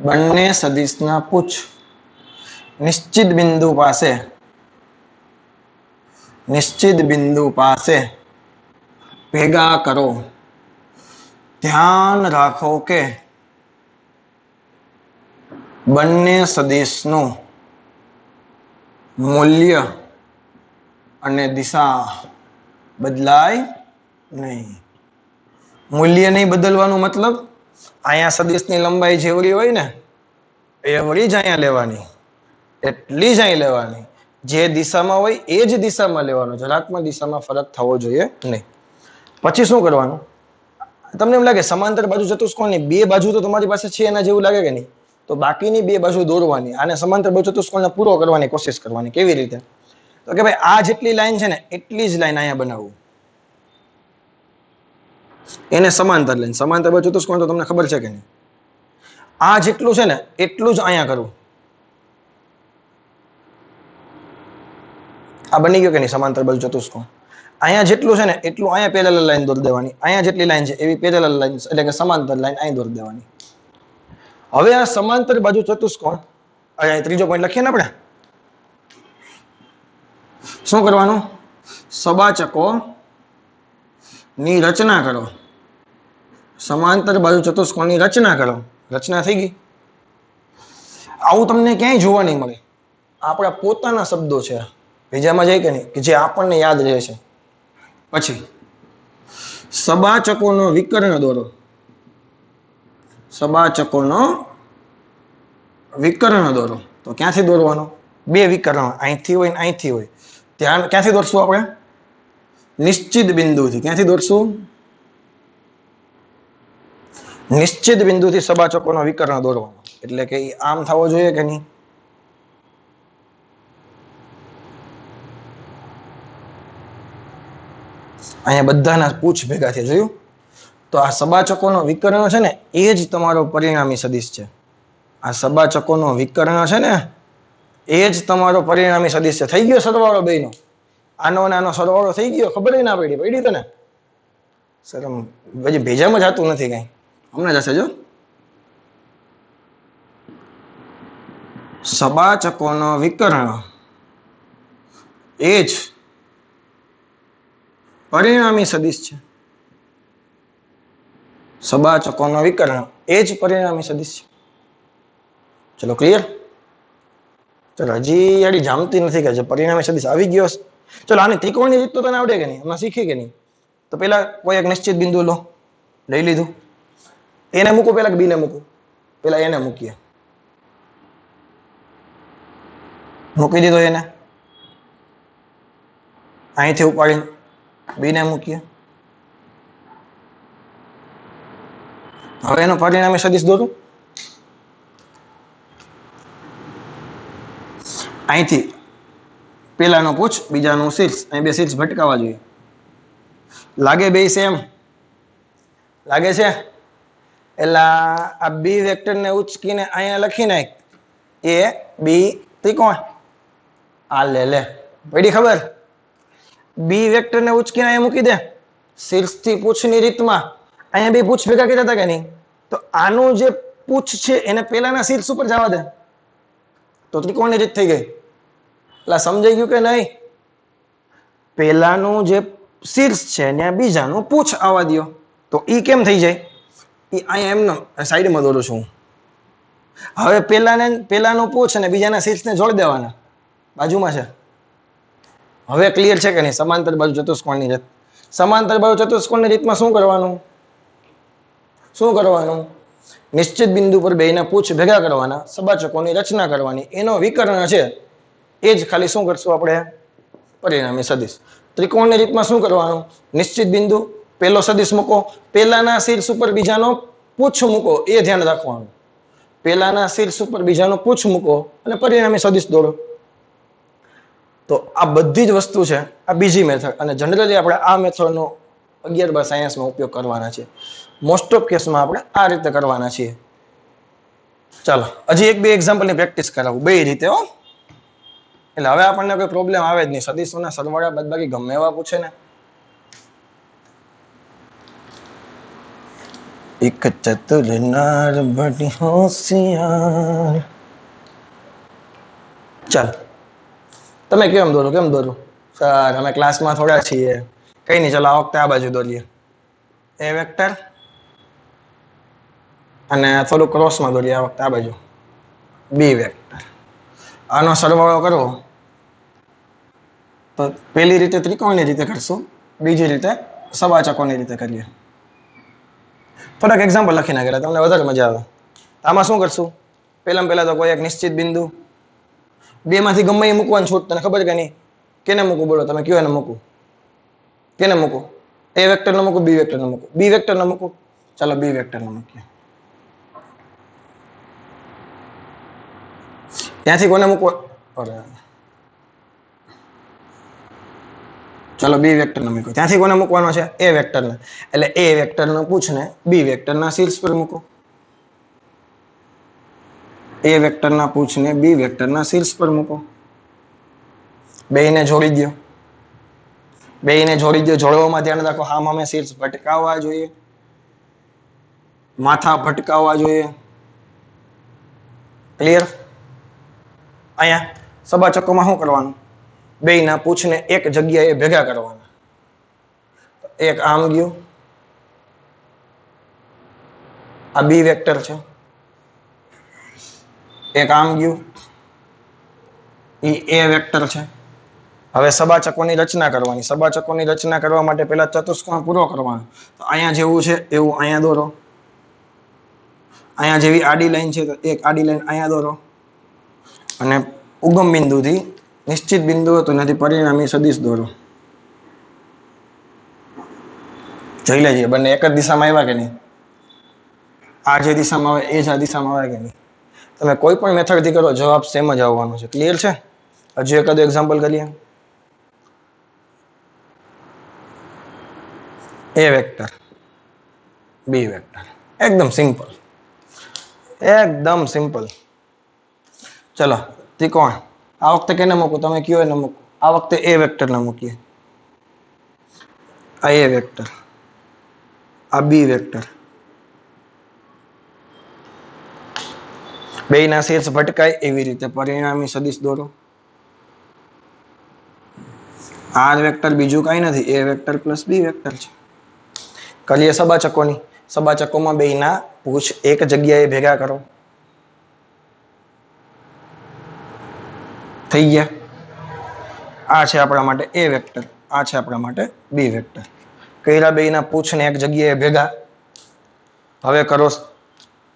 બંને સદિશના પૂછ નિશ્ચિત બિંદુ પાસે, નિશ્ચિત બિંદુ પાસે ભેગા કરો. ધ્યાન રાખો કે બંને સદિશનું મૂલ્ય અને દિશા બદલાય નહીં. મૂલ્ય નહીં બદલવાનું મતલબ અહીંયા સદિશની લંબાઈ જેવડી હોય ને એવડી જ અહીંયા લેવાની, એટલી જ અહીં લેવાની. જે દિશામાં હોય એ જ દિશામાં લેવાનું, જરાકમાં દિશામાં ફરક થવો જોઈએ નહીં. પછી શું કરવાનું, તમને એમ લાગે સમાંતર બાજુ ચતુષ્કોણની બે બાજુ તો તમારી પાસે છે એના જેવું લાગે કે નહીં, તો બાકીની બે બાજુ દોરવાની, આને સમાંતર બાજુ ચતુષ્કોણને પૂરો કરવાની કોશિશ કરવાની. કેવી રીતે? તો કે ભાઈ આ જેટલી લાઈન છે ને એટલી જ લાઈન અહીંયા બનાવવું, એને સમાંતર લાઈન. સમાંતર બાજુ ચતુષ્કોણ તો તમને ખબર છે કે નહીં, આ જેટલું છે ને એટલું જ અહીંયા કરવું. આ બની ગયો કે નહીં સમાંતર બાજુ ચતુષ્કોણ. અહીંયા જેટલું છે ને એટલું અહીંયા પેરેલલ લાઈન દોરી દેવાની, અહીંયા જેટલી લાઈન છે એવી પેરેલલ લાઈન એટલે કે સમાંતર લાઈન અહીં દોરી દેવાની. હવે આ સમાંતર બાજુ ચતુષ્કોણ, અહીંયા ત્રીજો પોઈન્ટ લખીએ ને આપણે, શું કરવાનું, સબાચકો ની રચના કરો. સમાંતર બાજુ ચતુષ્કોણની રચના કરો. રચના થઈ ગઈ. આવું તમને ક્યાંય જોવા નહીં મળે, આપણા પોતાના શબ્દો છે, બીજામાં જાય કે નહીં, કે જે આપણને યાદ રહે છે. પછી સબાચકોનો વિકર્ણ દોરો. સબાચકોનો વિકર્ણ દોરો. તો ક્યાંથી દોરવાનો, બે વિકર્ણ અહીંથી હોય ને અહીંથી હોય. ધ્યાન ક્યાંથી દોરશું આપણે, નિશ્ચિત બિંદુથી. ક્યાંથી દોરશું, નિશ્ચિત બિંદુથી સબાચકોનો વિકર્ણ દોરવાનો. એટલે કે આમ થવો જોઈએ કે નહીં, અહીંયા બધાના પૂછ ભેગા છે જોયું. તો આ સબાચકોનો વિકર્ણ છે ને એ જ તમારો પરિણામી સદિશ છે. આ સબાચકોનો વિકર્ણ છે ને એ જ તમારો પરિણામી સદિશ છે. થઈ ગયો સરવાળો બેયનો, આનો અને આનો સરવાળો થઈ ગયો, ખબર ના પડી, પડી તને સર? પછી ભેજામાં જતું નથી કઈ, હમણાં જશે જો. સબાચકોનો વિકર્ણ એ જ પરિણામી સદિશ છે. સબાચકોનો વિકર્ણ એ જ પરિણામી સદિશ છે. ચલો ક્લિયર? ચલો હજી યાડી જામતી નથી કે જે પરિણામી સદિશ આવી ગયો. ચલો આની ત્રિકોણની રીત તો તને આવડે કે નહીં, હમણાં શીખી કે નહીં? તો પેલા કોઈ એક નિશ્ચિત બિંદુ લો, લઈ લીધું, એને મૂકો પેલા કે બીને મૂકું? પેલા એને મૂકીએ. મૂકી દીધો એને, અહીંથી ઉપાડીને બીને મૂકીએ. હવે એનો પરિણામી સદિશ દોરું. અહીંથી પેલાનો પૂછ, બીજાનું શીર્ષ, અહીં બે શીર્ષ ભટકાવા જોઈએ. લાગે બે સેમ? લાગે છે? એટલે આ બી વેક્ટરને ઉચકીને અહીંયા લખી નાખ, એ બી ત્રિકોણ. આ લે પડી ખબર? બી વેક્ટરને ઉચકીને અહીંયા મૂકી દે શીર્ષથી પૂછની રીતમાં. અહીંયા બે પૂછ ભેગા કર્યા હતા કે નહીં? તો આનું જે પૂછ છે એને પેલાના શીર્ષ ઉપર જવા દે તો ત્રિકોણની રીત થઈ ગઈ. એટલે સમજાઈ ગયું કે નહીં? પહેલાનું જે શીર્ષ છે ત્યાં બીજાનું પૂછ આવવા દો, તો ઈ કેમ થઈ જાય? ઈ અહીંયા એમનો સાઈડમાં દોરું છું. હવે પેલાનું પૂછ અને બીજાના શીર્ષને જોડી દેવાના, બાજુમાં છે. હવે ક્લિયર છે કે નહીં? સમાંતર બાજુ ચતુષ્કોણની રીત. સમાંતર બાજુ ચતુષ્કોણની રીતમાં શું કરવાનું? નિશ્ચિત બિંદુ પર બેયના પૂછ ભેગા કરવાના, સબાચકોની રચના કરવાની, એનો વિકર્ણ છે એ જ ખાલી શું કરશું આપણે? પરિણામી સદિશ. ત્રિકોણની રીતમાં શું કરવાનું? નિશ્ચિત બિંદુ, પેલો સદિશ મૂકો, પેલાના શીર્ષ ઉપર બીજાનો પૂછ મૂકો, એ ધ્યાન રાખવાનું. પેલાના શીર્ષ ઉપર બીજાનો પૂછ મૂકો અને પરિણામી સદિશ દોરો. તો આ બધી જ વસ્તુ છે, આ બીજી મેથડ. અને જનરલી આપણે આ મેથડનો 11 સાયન્સમાં ઉપયોગ કરવાના છે. મોસ્ટ ઓફ કેસમાં આપણે આ રીતે કરવાના છીએ. ચાલો હજી 1-2 એક્ઝામ્પલની પ્રેક્ટિસ કરાવું બે રીતે હો. એટલે હવે આપણને કોઈ પ્રોબ્લેમ આવે જ નહીં. સદિશોના સરવાળા બાદબાકી ગમે એવા પૂછે ને. એક ચતુર નાર બડી હોશિયાર. ચાલો તમે કેમ દોરો? સર અમે ક્લાસમાં થોડા છીએ. કઈ નહીં, ચાલો આ વખતે આ બાજુ દોરીએ. એ વેક્ટર અને થોડું ક્રોસમાં દોરીએ આ વખતે આ બાજુ બી વેક્ટર. આનો સરવાળો કરવો તો પહેલી રીતે ત્રિકોણની રીતે કરશું, બીજી રીતે સબાચકોની રીતે કરીએ. થોડાક એક્ઝામ્પલ લખી નાખેલા, તમને વધારે મજા આવે. આમાં શું કરશું? પહેલા તો કોઈ એક નિશ્ચિત બિંદુ, બેમાંથી ગમે એ મૂકવાનું છૂટ. તને ખબર કે નહીં? કેને મૂકું બોલો? તમે કયો એને મૂકું. કેને મૂકું? એ વેક્ટર નો મૂકું, બી વેક્ટર નો મૂકું, બી વેક્ટર નો મૂકું. ચાલો બી વેક્ટર નો મૂકીએ. ત્યાંથી કોને મૂકવા? ચાલો બી વેક્ટર નો મૂકો. ત્યાંથી કોને મૂકવાનો છે? એ વેક્ટર ને. એટલે એ વેક્ટર નો પૂછને બી વેક્ટર ના શીર્ષ પર મૂકો. એ વેક્ટર ના પૂછને બી વેક્ટર ના શીર્ષ પર મૂકો. બેયને જોડી દો. જોડવામાં ધ્યાન રાખો, હામે શીર્ષ ભટકાવવા જોઈએ, માથા ભટકાવવા જોઈએ. ક્લિયર? અહીંયા સબાચકોમાં શું કરવાનું? બેયના પૂછને એક જગ્યાએ ભેગા કરવાના. એક આમ ગયું, આ બી વેક્ટર છે. એક આમ ગયું, એ વેક્ટર છે. હવે સબાચકોની રચના કરવાની. સબાચકોની રચના કરવા માટે પહેલા ચતુષ્કોણ પૂરો કરવાનો. તો અહીંયા જેવું છે એવું અહીંયા દોરો. અહીંયા જેવી આડી લાઈન છે તો એક આડી લાઈન અહીંયા દોરો. અને ઉગમ બિંદુથી નિશ્ચિત બિંદુ હતું નથી પરિણામી સદિશ દોરો. જોઈ લેજે બંને એક જ દિશામાં આવ્યા કે નહીં? આ જે દિશામાં આવે એ જ આ દિશામાં આવે કે નહીં? તમે કોઈ પણ મેથડથી કરો જવાબ સેમ જ આવવાનો છે. ક્લિયર છે? હજુ એકાદ એક્ઝામ્પલ કરીએ. એ વેક્ટર, બી વેક્ટર, એકદમ સિમ્પલ. ચલો ત્રિકોણ. આ વખતે કેને મૂકું? તમે કયો એને મૂકું. આ વખતે એ વેક્ટર ને મૂકીએ. આ એ વેક્ટર, આ બી વેક્ટર. બેયના શીર્ષ ભટકાય એવી રીતે પરિણામી સદિશ દોરો. આ વેક્ટર બીજું કઈ નથી, એ વેક્ટર પ્લસ બી વેક્ટર છે. કરીએ સબાચકોની. સબાચકોમાં બેયના પૂછ એક જગ્યાએ ભેગા કરો. થઈ ગયા. આ છે આપણા માટે એ વેક્ટર, આ છે આપણા માટે બી વેક્ટર. કર્યા બેયના પૂછને એક જગ્યાએ ભેગા. હવે કરો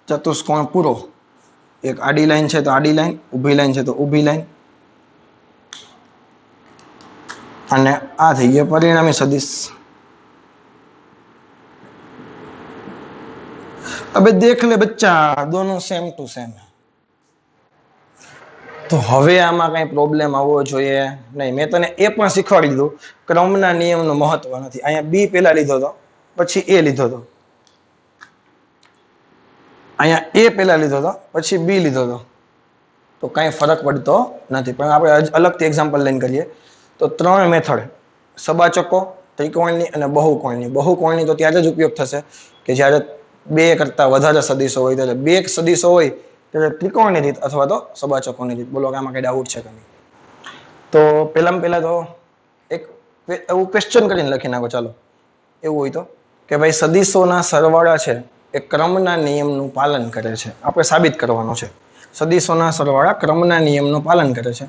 ચતુષ્કોણ પૂરો. એક આડી લાઈન છે તો આડી લાઈન, ઊભી લાઈન છે તો ઊભી લાઈન. અને આ થઈ ગયા પરિણામી સદિશ. अबे देख ले बच्चा, दोनों सेम टू सेम. તો હવે આમાં કઈ પ્રોબ્લેમ આવવો જોઈએ નહીં. મેં તને એ પણ શીખવાડી દીધું ક્રમના નિયમનું મહત્વ નથી. અહીંયા બી પહેલા લીધો હતો, પછી એ લીધો હતો. અહીંયા એ પહેલા લીધો હતો, પછી બી લીધો હતો. તો કઈ ફરક પડતો નથી. પણ આપણે અલગથી એક્ઝામ્પલ લઈને કરીએ તો 3 મેથડ, સબાચકો, ત્રિકોણની અને બહુકોણની. બહુકોણની તો ત્યારે જ ઉપયોગ થશે કે જ્યારે 2 કરતા વધારે સદિશો હોય. ત્યારે 2 સદિશો હોય ત્યારે ત્રિકોણની રીત અથવા તો સબાચકોની રીત. બોલો કે આમાં કઈ ડાઉટ છે કે નહીં? તો પહેલા તો એક એવું ક્વેશ્ચન કરીને લખી નાખો. ચાલો એવું હોય તો કે ભાઈ સદીશોના સરવાળા છે એ ક્રમના નિયમનું પાલન કરે છે. આપણે સાબિત કરવાનું છે સદીશોના સરવાળા ક્રમના નિયમનું પાલન કરે છે.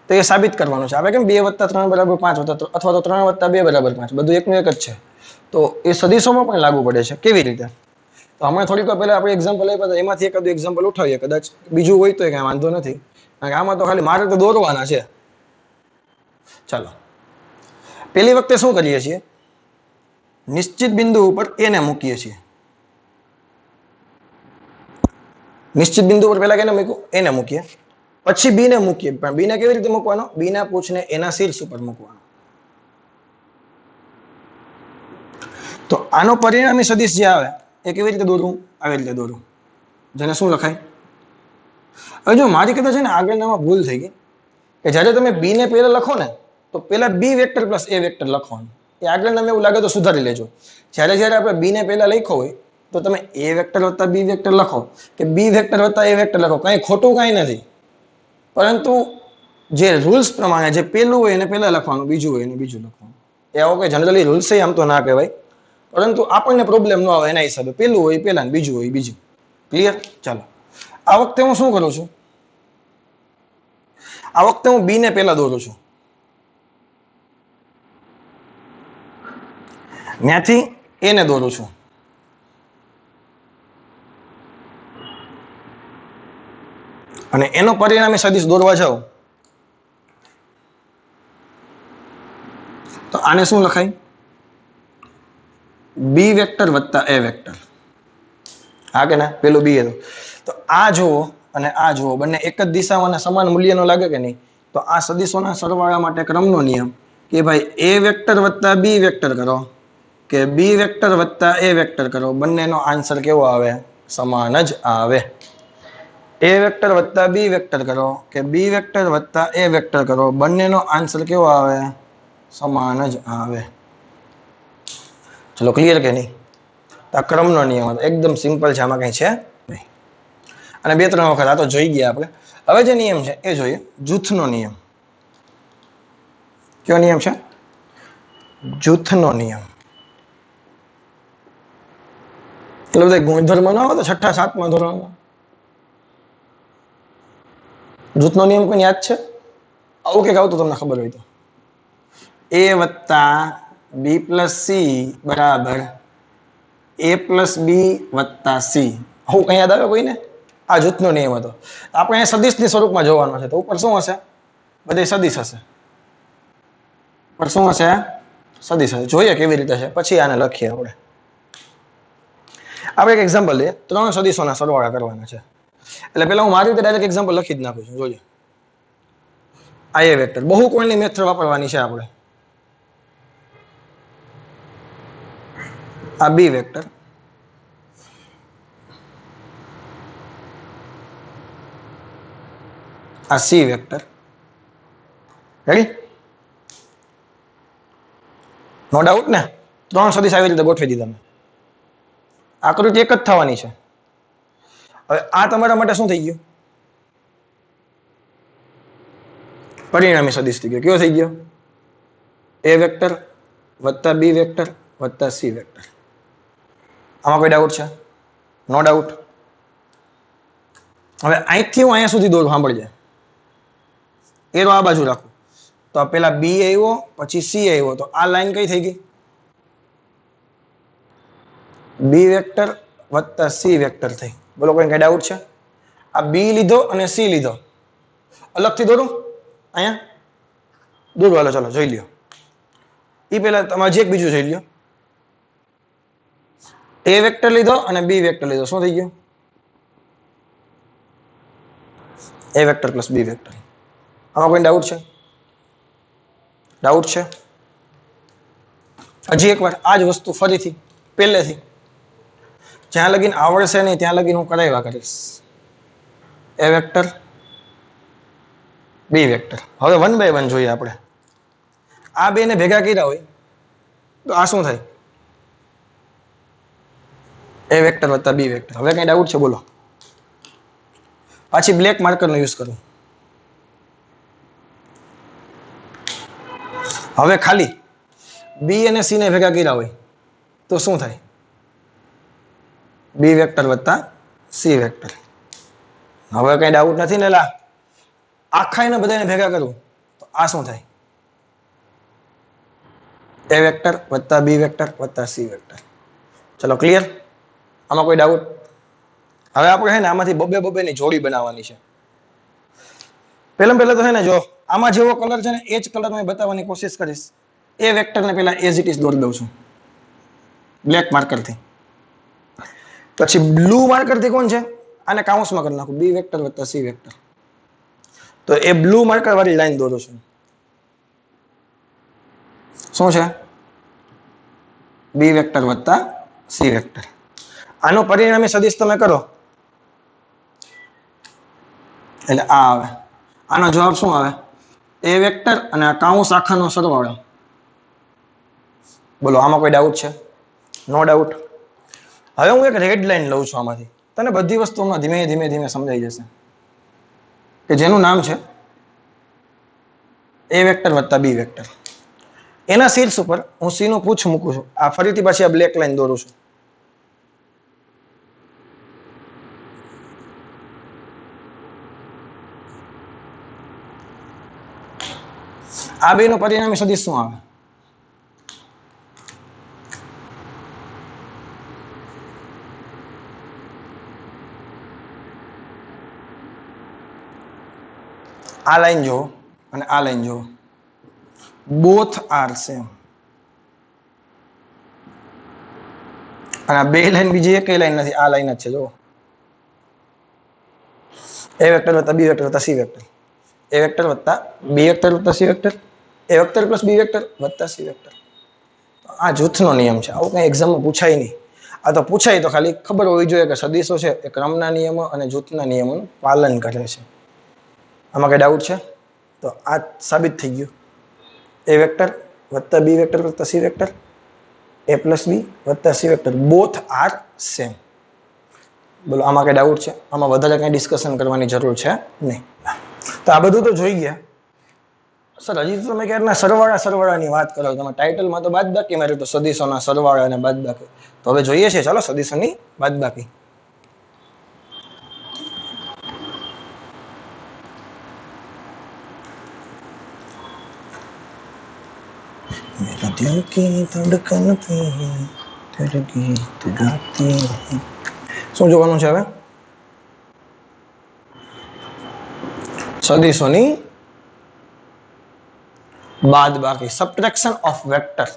તો એ સાબિત કરવાનું છે. આપણે કેમ 2 + 3 = 5 અથવા તો 3 + 2 = 5 બધું એકનું એક જ છે. તો એ સદીશોમાં પણ લાગુ પડે છે. કેવી રીતે? તો હમણાં થોડીક વાર પહેલા આપણે એક્ઝામ્પલ આપ્યા હતા, એમાંથી એકાદું એક્ઝામ્પલ ઉઠાવીએ. કદાચ બીજું હોય તો કાંઈ વાંધો નથી, કારણ કે આમાં તો ખાલી મારે તો દોરવાના છે. ચાલો પહેલી વખતે શું કરીએ છીએ, નિશ્ચિત બિંદુ ઉપર એને મૂકીએ છીએ. નિશ્ચિત બિંદુ ઉપર પહેલા કેને મૂક્યું? એને મૂકીએ. પછી બી ને મૂકીએ. પણ બી ને કેવી રીતે મૂકવાનો? બી ના પૂછને એના શીર્ષ ઉપર મૂકવાનો. તો આનો પરિણામી સદિશ જે આવે એ કેવી રીતે દોરવું? આવી રીતે દોરવું, જેને શું લખાય? હવે જો મારી કદાચ છે ને આગળનામાં ભૂલ થઈ ગઈ કે જ્યારે તમે બી ને પહેલા લખો ને તો પહેલા બી વેક્ટર પ્લસ એ વેક્ટર લખવાનું. એ આગળનામાં એવું લાગે તો સુધારી લેજો. જ્યારે આપણે બી ને પહેલા લખ્યો હોય તો તમે એ વેક્ટર વત્તા બી વેક્ટર લખો કે બી વેક્ટર વત્તા એ વેક્ટર લખો, કંઈ ખોટું કાંઈ નથી. પરંતુ જે રૂલ્સ પ્રમાણે જે પહેલું હોય એને પહેલા લખવાનું, બીજું હોય એને બીજું લખવાનું. એ આવો કે જનરલી રૂલ્સ આમ તો ના કહેવાય, પરંતુ આપણને પ્રોબ્લેમ ન આવે એના હિસાબે પહેલું હોય પહેલા ને બીજું હોય બીજું. ક્લિયર? ચાલો આ વખતે હું શું કરું છું, આ વખતે હું બી ને પહેલા દોરું છું, ત્યાંથી એને દોરું છું. અને એનો પરિણામી સદિશ દોરવા જાઉં તો આને શું લખાય? બી વેક્ટર વત્તા એ વેક્ટર. હા કે ના? પેલું બી હતું. તો આ જુઓ અને આ જુઓ, બંને એક જ દિશામાં અને સમાન મૂલ્યનો લાગે કે નહીં? તો આ સદિશોના સરવાળા માટે ક્રમનો નિયમ કે ભાઈ એ વેક્ટર વત્તા બી વેક્ટર કરો કે બી વેક્ટર વત્તા એ વેક્ટર કરો, બંનેનો આન્સર કેવો આવે? સમાન જ આવે. એ વેક્ટર વત્તા બી વેક્ટર કરો કે બી વેક્ટર વત્તા એ વેક્ટર કરો, બંનેનો આન્સર કેવો આવે? સમાન જ આવે. ચલો ક્લિયર કે નહીં? આ ક્રમનો નિયમ હતો, એકદમ સિમ્પલ છે, આમાં કઈ છે નહીં. અને 2-3 વખત આ તો જોઈ ગયા આપણે. હવે જે નિયમ છે એ જોઈએ, જૂથનો નિયમ. કયો નિયમ છે? જૂથનો નિયમ. એટલે બધા ગુણધર્મ ન હોય તો 6ઠા 7મા ધોરણમાં જૂથનો નિયમ કોઈ યાદ છે? આવું કંઈક આવતું તમને ખબર હોય તો. એ વત્તા બી પ્લસ સી બરાબર એ પ્લસ બી વત્તા સી. આવું કઈ યાદ આવે કોઈને? આ જૂથનો નિયમ હતો. આપણે સદિશની સ્વરૂપમાં જોવાનો છે. તો ઉપર શું હશે? બધે સદિશ હશે. પર શું હશે? સદિશ હશે. જોઈએ કેવી રીતે છે, પછી આને લખીએ આપણે. આપણે એક એક્ઝામ્પલ લઈએ. 3 સદિશોના સરવાળા કરવાના છે. એટલે પેલા હું મારી રીતે ડાયરેક્ટ એક્ઝામ્પલ લખી જ નાખું છું. જોઈએ આ એ વેક્ટર, બહુકોણની મેથડ વાપરવાની છે આપણે. આ બી વેક્ટર, આ C vector. Ready? No doubt ને? 3 સદિશ આવી રીતે ગોઠવી દીધા મેં. આકૃતિ એક જ થવાની છે. હવે આ તમારા માટે શું થઈ ગયું? પરિણામી સદિશ થઈ ગયો. કયો થઈ ગયો? એ વેક્ટર વત્તા બી વેક્ટર વત્તા સી વેક્ટર. આમાં કોઈ ડાઉટ છે? No doubt. હવે અહીંથી હું અહીંયા સુધી દોરું, સાંભળજે. એરો આ બાજુ રાખું તો પેલા બી આવ્યો, પછી સી આવ્યો, તો આ લાઈન કઈ થઈ ગઈ? બી વેક્ટર વત્તા સી વેક્ટર થઈ. બોલો કોઈ કઈ ડાઉટ છે? આ બી લીધો અને સી લીધો, અલગથી દોરું અહીંયા દોરું. હાલો ચાલો જોઈ લ્યો. એ પેલા તમારે જે એક બીજું જોઈ લ્યો. એ વેક્ટર લીધો અને બી વેક્ટર લીધો, શું થઈ ગયું? A vector plus B vector. આમાં કોઈ ડાઉટ છે? ડાઉટ છે? હજી એકવાર આ જ વસ્તુ ફરીથી પહેલેથી, જ્યાં લગીન આવડશે નહીં ત્યાં લગીન હું કરાવ્યા કરીશ. એ વેક્ટર બી વેક્ટર. હવે 1 by 1 જોઈએ આપણે. આ બે ને ભેગા કર્યા હોય તો આ શું થાય? એ વેક્ટર વત્તા બી વેક્ટર. હવે કઈ ડાઉટ છે? બોલો. પાછી બ્લેક માર્કરનો યુઝ કરું. હવે ખાલી બી અને સી ને ભેગા કર્યા હોય તો શું થાય? બી વેક્ટર વત્તા સી વેક્ટર. હવે કઈ ડાઉટ નથી ને? આખા એને બધાને ભેગા કરું તો આ શું થાય? એ વેક્ટર વત્તા બી વેક્ટર વત્તા સી વેક્ટર. ચલો ક્લિયર? આમાં કોઈ ડાઉટ? હવે આપણે છે ને આમાંથી બબે બબે ની જોડી બનાવવાની છે. પહેલા તો છે ને જો આમાં જેવો કલર છે ને એ જ કલર મેં બતાવવાની કોશિશ કરીશ. એ વેક્ટર ને પહેલા એઝ ઇટ ઇઝ દોરી દઉં છું બ્લેક માર્કર થી. પછી બ્લુ માર્કર થી કોણ છે? આને કાઉન્સમાં કરી નાખું, બી વેક્ટર વત્તા સી વેક્ટર. તો એ બ્લુ માર્કર વાળી લાઈન દોરું છું. શું છે? બી વેક્ટર વત્તા સી વેક્ટર. આનો પરિણામી સદિશ તમે કરો એટલે આ આવે. આનો જવાબ શું આવે? એ વેક્ટર અને આ કાઉન્સ આખાનો સરવાળો. બોલો આમાં કોઈ ડાઉટ છે? No doubt. હવે હું એક રેડ લાઈન લઉં છું આમાંથી. તને બધી વસ્તુ હમણાં ધીમે ધીમે ધીમે સમજાઈ જશે કે જેનું નામ છે એ વેક્ટર વત્તા બી વેક્ટર. એના શીર્ષ ઉપર હું સી નું પૂછ મૂકું છું. આ ફરીથી પાછી આ બ્લેક લાઈન દોરું છું. આ બે નું પરિણામી સદિશ શું આવે? આ લાઈન જો અને આ લાઈન જો, બોથ આર સેમ. અને આ બે લાઈન બીજી એક લાઈન નથી, આ લાઈન જ છે. જો એ વેક્ટર વત્તા બી વેક્ટર વત્તા સી વેક્ટર. એ વેક્ટર વત્તા બી વેક્ટર વત્તા સી વેક્ટર. એ વેક્ટર પ્લસ બી વેક્ટર વત્તા સી વેક્ટર. આ જૂથનો નિયમ છે. આવું કઈ એક્ઝામમાં પૂછાય નહીં. આ તો પૂછાય તો ખાલી ખબર હોવી જોઈએ કે સદિશો છે એ ક્રમના નિયમો અને જૂથના નિયમોનું પાલન કરે છે. આમાં કઈ ડાઉટ છે? તો આ સાબિત થઈ ગયું. એ વેક્ટર વત્તા બી વેક્ટર વત્તા C vector, A plus B વત્તા C vector, both are same. બોલો આમાં કઈ ડાઉટ છે? આમાં વધારે કઈ ડિસ્કશન કરવાની જરૂર છે નહીં. તો આ બધું તો જોઈ ગયા સર. હજી તો તમે ક્યારના સરવાળાની વાત કરો. તમે ટાઇટલમાં તો બાદબાકી માર્યું, તો સદિશોના સરવાળા અને બાદબાકી. તો હવે જોઈએ છે ચાલો સદિશોની બાદબાકી. मेरा दिल की धड़कन पे तेरे गीत गाती है. શું જોવાનું છે હવે? સદિશોની બાદબાકી, સબટ્રેક્શન ઓફ વેક્ટર.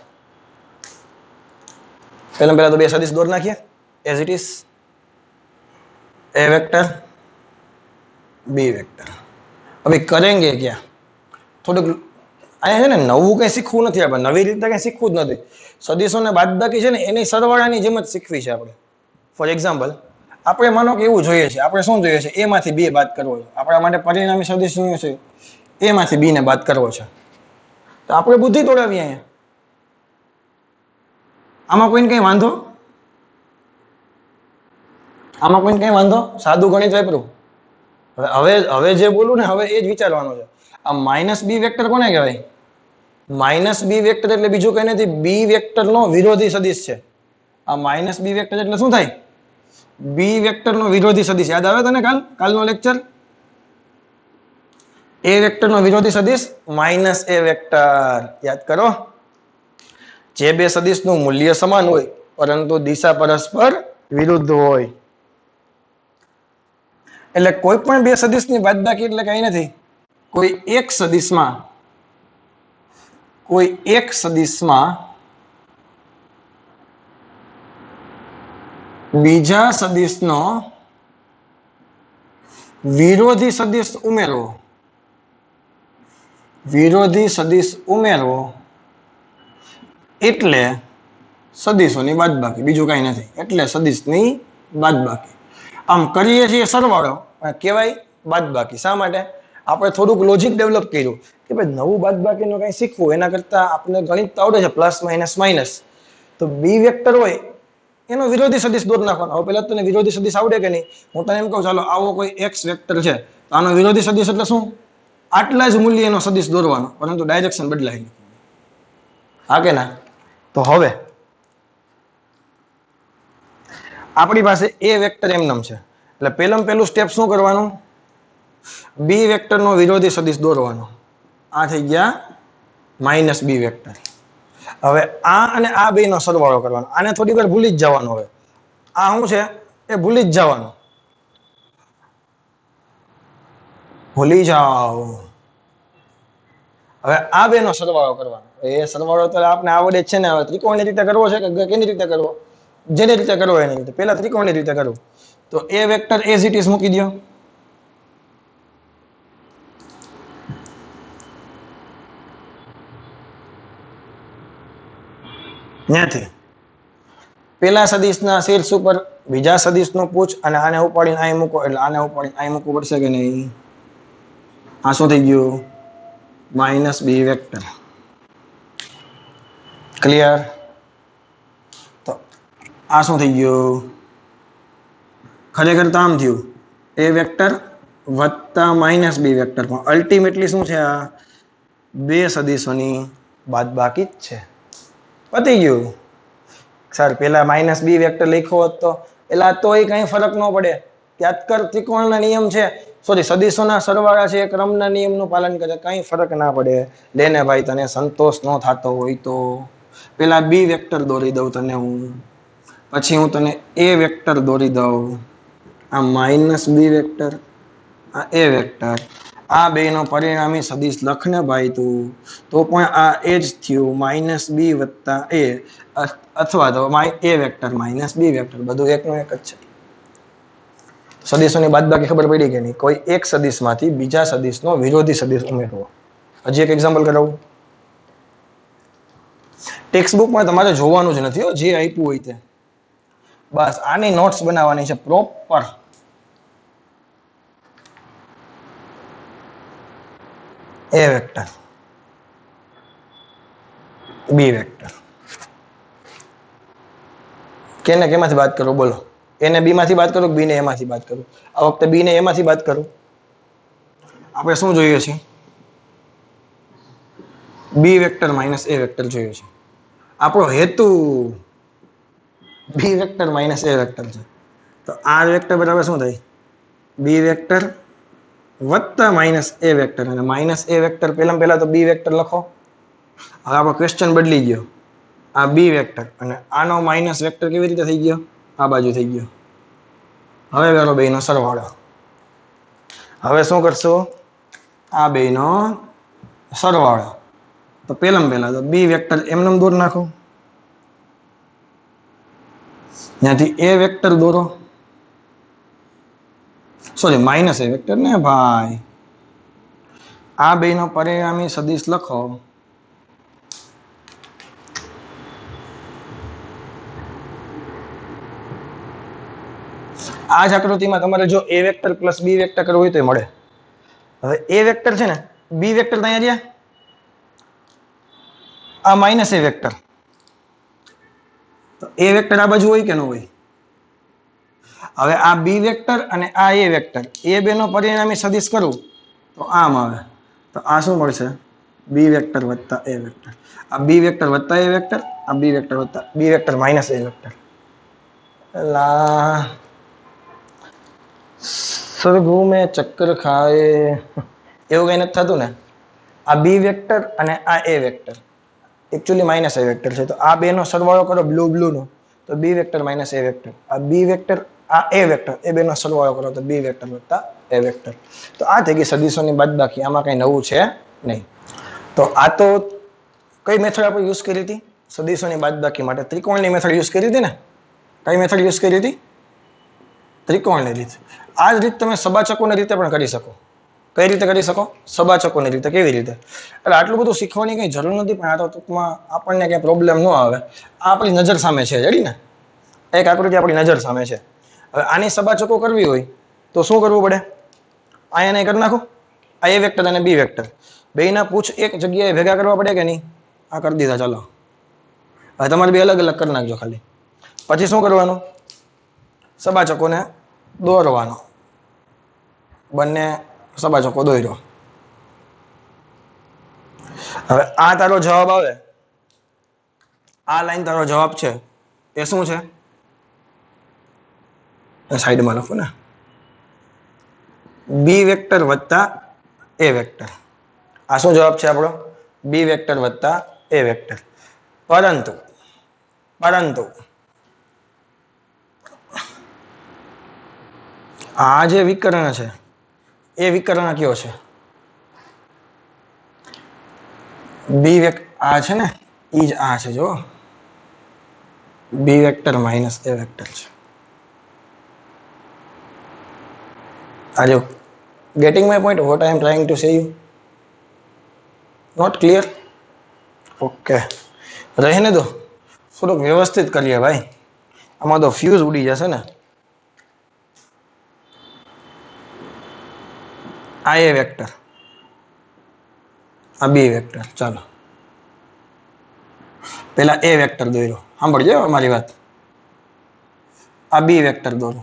પહેલા તો બે સદિશ દોર નાખીએ as it is. A vector B vector. હવે કરેંગે ક્યાં? થોડુંક અહીંયા છે ને નવું કઈ શીખવું નથી. આપણે નવી રીતે કઈ શીખવું જ નથી. સદિશોને બાદબાકી છે ને એની સરવાળાની જેમ જ શીખવી છે આપણે. ફોર એક્ઝામ્પલ આપણે માનો કે એવું જોઈએ છે, આપણે શું જોઈએ છે? એ માંથી બે બાદ કરવો છે. આપણા માટે પરિણામી સદિશ શું છે? એ માંથી બી ને બાદ કરવો છે. તો આપણે બુદ્ધિ તોડાવીએ અહીંયા. આમાં કોઈને કઈ વાંધો? આમાં કોઈને કઈ વાંધો? સાદું ગણિત વાપરું. હવે જે બોલું ને હવે એ જ વિચારવાનું છે. આ માઇનસ બી વેક્ટર કોને કહેવાય? માઇનસ બી વેક્ટર એટલે બીજું કઈ નથી, બી વેક્ટર નો વિરોધી સદિશ છે. આ માઇનસ બી વેક્ટર એટલે શું થાય? બી વેક્ટર નો વિરોધી સદિશ. યાદ આવે તને કાલનો લેક્ચર? એ વેક્ટર નો વિરોધી સદિશ માઇનસ એ વેક્ટર. યાદ કરો. જે બે સદિશ નું મૂલ્ય સમાન હોય પરંતુ દિશા પરસ્પર વિરુદ્ધ હોય. એટલે કોઈ પણ બે સદિશ ની બાદબાકી એટલે કઈ નથી. કોઈ એક સદિશમાં બીજા સદિશનો વિરોધી સદિશ ઉમેરવો. વિરોધી સદિશ ઉમેરવો એટલે સદિશોની બાદબાકી, બીજું કઈ નથી. એટલે સદિશની બાદબાકી. આમ કરીએ છીએ સરવાળો, કહેવાય બાદબાકી. શા માટે? આપણે થોડુંક લોજિક ડેવલપ કર્યું કે ભાઈ નવું બાદબાકીનું કંઈ શીખવું, એના કરતા આપણે ગણિત આવડે છે પ્લસ માઇનસ માઇનસ. તો બી વેક્ટર હોય એનો વિરોધી સદિશ દોર નાખવાનો. હવે પહેલા તને વિરોધી સદિશ આવડે કે નહીં? હું તને એમ કહું ચાલો આવો કોઈ એક્સ વેક્ટર છે તો આનો વિરોધી સદિશ એટલે શું? આટલા જ મૂલ્યનો સદિશ દોરવાનો, પરંતુ ડાયરેક્શન બદલાય. હા કે ના? તો હવે આપણી પાસે એ વેક્ટર એમનેમ છે એટલે પહેલું સ્ટેપ શું કરવાનું? બી વેક્ટર નો વિરોધી સદિશ દોરવાનો. આ થઈ ગયા માઇનસ બી વેક્ટર. હવે આ અને આ બે નો સરવાળો કરવાનો. આને થોડી વાર ભૂલી જ જવાનું. હવે આ શું છે એ ભૂલી જ જવાનું. ભૂલી જાઓ. હવે આ બે નો સરવાળો કરવાનો. એ સરવાળો તો આપણે આવડે જ છે ને. હવે ત્રિકોણની રીતે કરવો છે કે કેની રીતે કરવો? જેની રીતે કરવો એની રીતે. પહેલા ત્રિકોણની રીતે કરવું. તો એ વેક્ટર એઝ ઇટ ઇઝ મૂકી દો. ત્યાંથી પેલા સદિશના શીર્ષ ઉપર બીજા સદિશનો પૂછ અને આને ઉપાડીને અહીં મૂકો એટલે આને ઉપાડીને અહીં મૂકવું પડશે કે નહીં? આ શું થઈ ગયું? માઇનસ બી વેક્ટર. ક્લિયર? તો આ શું થઈ ગયું? ખરેખર તો આમ થયું એ વેક્ટર વત્તા માઇનસ બી વેક્ટર. પણ અલ્ટિમેટલી શું છે? આ બે સદિશોની બાદબાકી જ છે. પતી ગયું. સર પેલા માઇનસ બી વેક્ટર લખ્યો હોત તો એલા તોય કઈ ફરક ન પડે. યાદકર ત્રિકોણના નિયમ છે, સોરી સદિશોના સરવાળા છે, ક્રમના નિયમનું પાલન કરે, કઈ ફરક ના પડે. લેને ભાઈ તને સંતોષ ન થતો હોય તો પેલા બી વેક્ટર દોરી દઉં તને હું, પછી હું તને એ વેક્ટર દોરી દઉં. આ માઇનસ બી વેક્ટર, આ એ વેક્ટર, આ બે નો પરિણામી સદિશ લખને ભાઈ તું. તો પણ આ એ જ થયું માઇનસ બી વત્તા એ, અથવા તો એ વેક્ટર માઇનસ બી વેક્ટર, બધું એકનું એક જ છે. સદિશોની બાદબાકી ખબર પડી કે નહીં? કોઈ એક સદિશમાંથી બીજા સદિશનો વિરોધી સદિશ ઉમેરવો. હજી એક એક્ઝામ્પલ કરાવું. ટેક્સ્ટ બુકમાં તમારે જોવાનું જ નથી જે આપ્યું હોય તે. બસ આની નોટ્સ બનાવવાની છે પ્રોપર. એ વેક્ટર, બી વેક્ટર, કેને કેમાંથી બાદ કરું બોલો? એને બી માંથી બાદ કરું, બી ને એ માંથી બાદ કરું? આ વખતે બી ને એ માંથી બાદ કરું. આપણે શું જોઈએ છે? બી વેક્ટર માઇનસ એ વેક્ટર જોઈએ છે. આપણો હેતુ બી વેક્ટર માઇનસ એ વેક્ટર છે. તો આ વેક્ટર બરાબર શું થાય? બી વેક્ટર વત્તા માઇનસ એ વેક્ટર. અને માઇનસ એ વેક્ટર પહેલા તો બી વેક્ટર લખો. હવે આપણો ક્વેશ્ચન બદલી ગયો. આ બી વેક્ટર અને આનો માઇનસ વેક્ટર કેવી રીતે થઈ ગયો? આ બાજુ થઈ ગયો. હવે વેરો બે નો સરવાળો. હવે શું કરશો? આ બે નો સરવાળો. તો પહેલા તો બી વેક્ટર એમને દૂર નાખો. ત્યાંથી એ વેક્ટર દોરો. સોરી માઇનસ એ વેક્ટર ને ભાઈ. આ બે નો પરિણામી સદિશ લખો. આ જ આકૃતિમાં તમારે જો એ વેક્ટર પ્લસ બી વેક્ટર કરવું હોય તો મળે. હવે એ વેક્ટર છે ને, બી વેક્ટર અહીંયા રહ્યા, આ માઇનસ એ વેક્ટર. તો એ વેક્ટર આ બાજુ હોય કે ન હોય? હવે આ બી વેક્ટર અને આ એ વેક્ટર, એ બે નો પરિણામી સદિશ કરું તો આમ આવે. તો આ શું મળશે? બી વેક્ટર વત્તા એ વેક્ટર. આ બી વેક્ટર વત્તા એ વેક્ટર, આ બી વેક્ટર વત્તા બી વેક્ટર માઇનસ એ વેક્ટર. લા સરગું મેં ચક્કર ખાય એવું કઈ નથી થતું ને? આ બી વેક્ટર અને આ એ વેક્ટર એકચ્યુઅલી માઇનસ એ વેક્ટર છે. તો આ બે નો સરવાળો કરો બ્લુ નો તો બી વેક્ટર માઇનસ એ વેક્ટર. આ બી વેક્ટર, આ એ વેક્ટર, એ બે નો સરવાળો કરો તો બી વેક્ટર વત્તા એ વેક્ટર. તો આ થઈ ગઈ સદિશોની બાદબાકી. આમાં કઈ નવું છે નહીં. તો આ તો કઈ મેથડ આપણે યુઝ કરી હતી સદિશોની બાદબાકી માટે? ત્રિકોણની મેથડ યુઝ કરી હતી ને? કઈ મેથડ યુઝ કરી હતી? ત્રિકોણની રીત. આ જ રીત તમે સબાચકોની રીતે પણ કરી શકો. કઈ રીતે કરી શકો? સબાચકોની રીતે. કેવી રીતે? એટલે આટલું બધું શીખવાની કઈ જરૂર નથી, પણ આ તો ટૂંકમાં આપણને કઈ પ્રોબ્લેમ ન આવે. આ આપણી નજર સામે છે, જડી ને? એક આકૃતિ આપણી નજર સામે છે. હવે આની સબાચકો કરવી હોય તો શું કરવું પડે? અહીંયા નહીં કરી નાખો. આ એ વેક્ટર અને બી વેક્ટર બેયના પૂછ એક જગ્યાએ ભેગા કરવા પડે કે નહીં? આ કરી દીધા. ચાલો હવે તમારે બે અલગ અલગ કરી નાખજો ખાલી. પછી શું કરવાનું? સબાચકોને દોરવાનો. બંને સબાચકો દોર્યો. હવે આ તારો જવાબ આવે આ લાઈન તારો જવાબ છે એ શું છે? સાઈડમાં લખો ને, બી વેક્ટર વત્તા એ વેક્ટર. આ શું જવાબ છે આપણો? બી વેક્ટર વત્તા એ વેક્ટર. પરંતુ આ જે વિકર્ણ છે એ વિકર્ણ કયો છે? બી વેક્ટર આ છે ને, ઈ જ આ છે. જો બી વેક્ટર માઇનસ એ વેક્ટર છે. Are you getting my point? What I am trying to say you? Not clear? Okay. રહેને દો, થોડુંક વ્યવસ્થિત કરીએ ભાઈ. આમાં તો ફ્યુઝ ઉડી જશે ને. આ એ વેક્ટર, આ બી વેક્ટર. ચાલો પેલા એ વેક્ટર દોર્યો. સાંભળજો મારી વાત. આ બી વેક્ટર દોરો.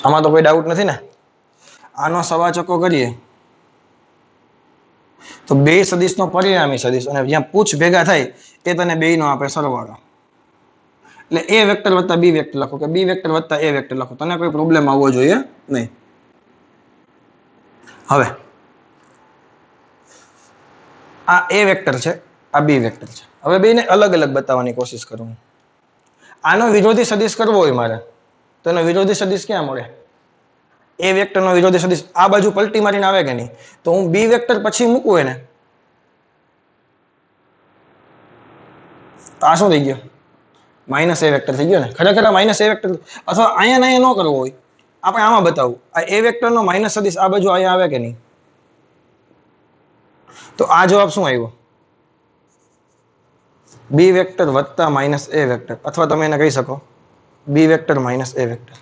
આમાં તો કોઈ ડાઉટ નથી ને? આનો સવાચકો કરીએ તો બે સદિશનો પરિણામી સદિશ અને જ્યાં પૂછ ભેગા થાય એ તને બેયનો આપે સરવાળો. એટલે એ વેક્ટર વત્તા બી વેક્ટર લખો કે બી વેક્ટર વત્તા એ વેક્ટર લખો. તને કોઈ પ્રોબ્લેમ આવવો જોઈએ નહીં. હવે આ એ વેક્ટર છે, આ બી વેક્ટર છે. હવે બેને અલગ અલગ બતાવવાની કોશિશ કરું. આનો વિરોધી સદિશ કરવો હોય મારે તો એનો વિરોધી સદિશ ક્યાં મળે? એ વેક્ટરનો વિરોધી સદિશ આ બાજુ પલટી મારીને આવે કે નહીં? તો હું બી વેક્ટર પછી મૂકું એને તો આ શું થઈ ગયો? માઇનસ એ વેક્ટર થઈ ગયો ને. ખરેખર આ માઇનસ એ વેક્ટર, અથવા અહીંયા ન કરવો હોય, આપણે આમાં બતાવવું. આ એ વેક્ટરનો માઇનસ સદિશ આ બાજુ અહીંયા આવે કે નહીં? તો આ જવાબ શું આવ્યો? બી વેક્ટર વત્તા માઇનસ એ વેક્ટર, અથવા તમે એને કહી શકો બી વેક્ટર માઇનસ એ વેક્ટર.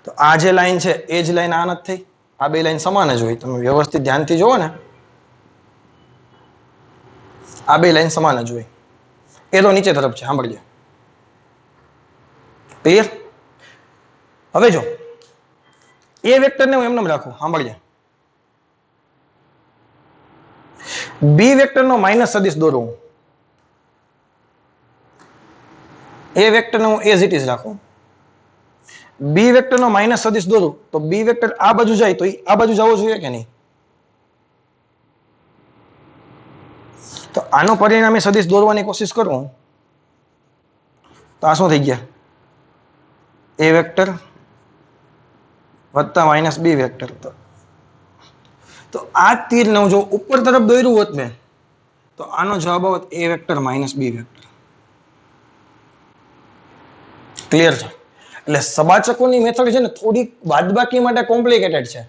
તો આ જે લાઈન છે એ જ લાઈન આ નથી થઈ? આ બે લાઈન સમાન જ હોય. તમે વ્યવસ્થિત ધ્યાનથી જુઓ ને, આ બે લાઈન સમાન જ હોય. એ તો નીચે તરફ છે. સાંભળજો. ક્લિયર? હવે જો એ વેક્ટરને હું એમને રાખું. સાંભળજો. બી વેક્ટરનો માઇનસ સદિશ દોરું. એ વેક્ટરને હું એઝ ઇટ ઇઝ રાખું. બી વેક્ટરનો માઇનસ સદિશ દોરું તો બી વેક્ટર આ બાજુ જાય તો આ બાજુ જવો જોઈએ કે નહીં? તો આનો પરિણામી સદિશ દોરવાની કોશિશ કરું તો આ શું થઈ ગયા? એ વેક્ટર વત્તા માઇનસ બી વેક્ટર. તો આ તીરને જો ઉપર તરફ દોર્યું હોત મેં તો આનો જવાબ આવત એ વેક્ટર માઇનસ બી વેક્ટર. ક્લિયર છે? એટલે સબાચકોની મેથડ છે ને થોડીક બાદબાકી માટે કોમ્પ્લિકેટેડ છે.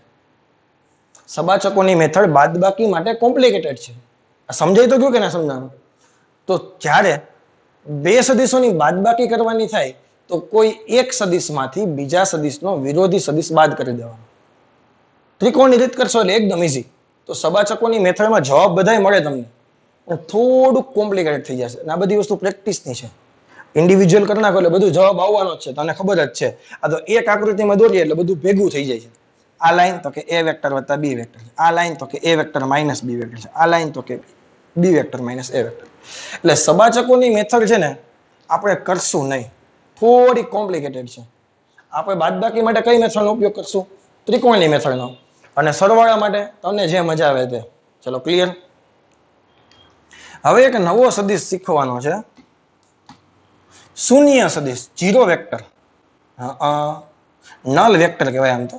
સબાચકોની મેથડ બાદબાકી માટે કોમ્પ્લિકેટેડ છે. સમજાય તો ગયું કે ના સમજાણું? તો જ્યારે બે સદિશોની બાદબાકી કરવાની થાય તો કોઈ એક સદિશમાંથી બીજા સદિશનો વિરોધી સદિશ બાદ કરી દેવાનો. ત્રિકોણની રીત કરશો એટલે એકદમ ઈઝી. તો સબાચકોની મેથડમાં જવાબ બધાય મળે તમને, પણ થોડુંક કોમ્પ્લિકેટેડ થઈ જશે. અને આ બધી વસ્તુ પ્રેક્ટિસની છે. ઇન્ડિવિજ્યુઅલ કરી નાખો એટલે બધું જવાબ આવવાનો જ છે, તને ખબર જ છે. આ તો એક આકૃતિમાં દોરીએ એટલે બધું ભેગું થઈ જાય છે. આ લાઈન તો કે એ વેક્ટર વત્તા બી વેક્ટર છે. આ લાઈન તો કે એ વેક્ટર માઇનસ બી વેક્ટર છે. આ લાઈન તો કે બી વેક્ટર માઇનસ એ વેક્ટર. એટલે સબાચકોની મેથડ છે ને આપણે કરશું નહીં, થોડી કોમ્પ્લિકેટેડ છે. આપણે બાદબાકી માટે કઈ મેથડનો ઉપયોગ કરશું? ત્રિકોણની મેથડનો. અને સરવાળા માટે તમને જે મજા આવે તે. ચલો ક્લિયર? હવે એક નવો સદિશ શીખવાનો છે, શૂન્ય સદિશ, જીરો વેક્ટર. નલ વેક્ટર કહેવાય આમ તો.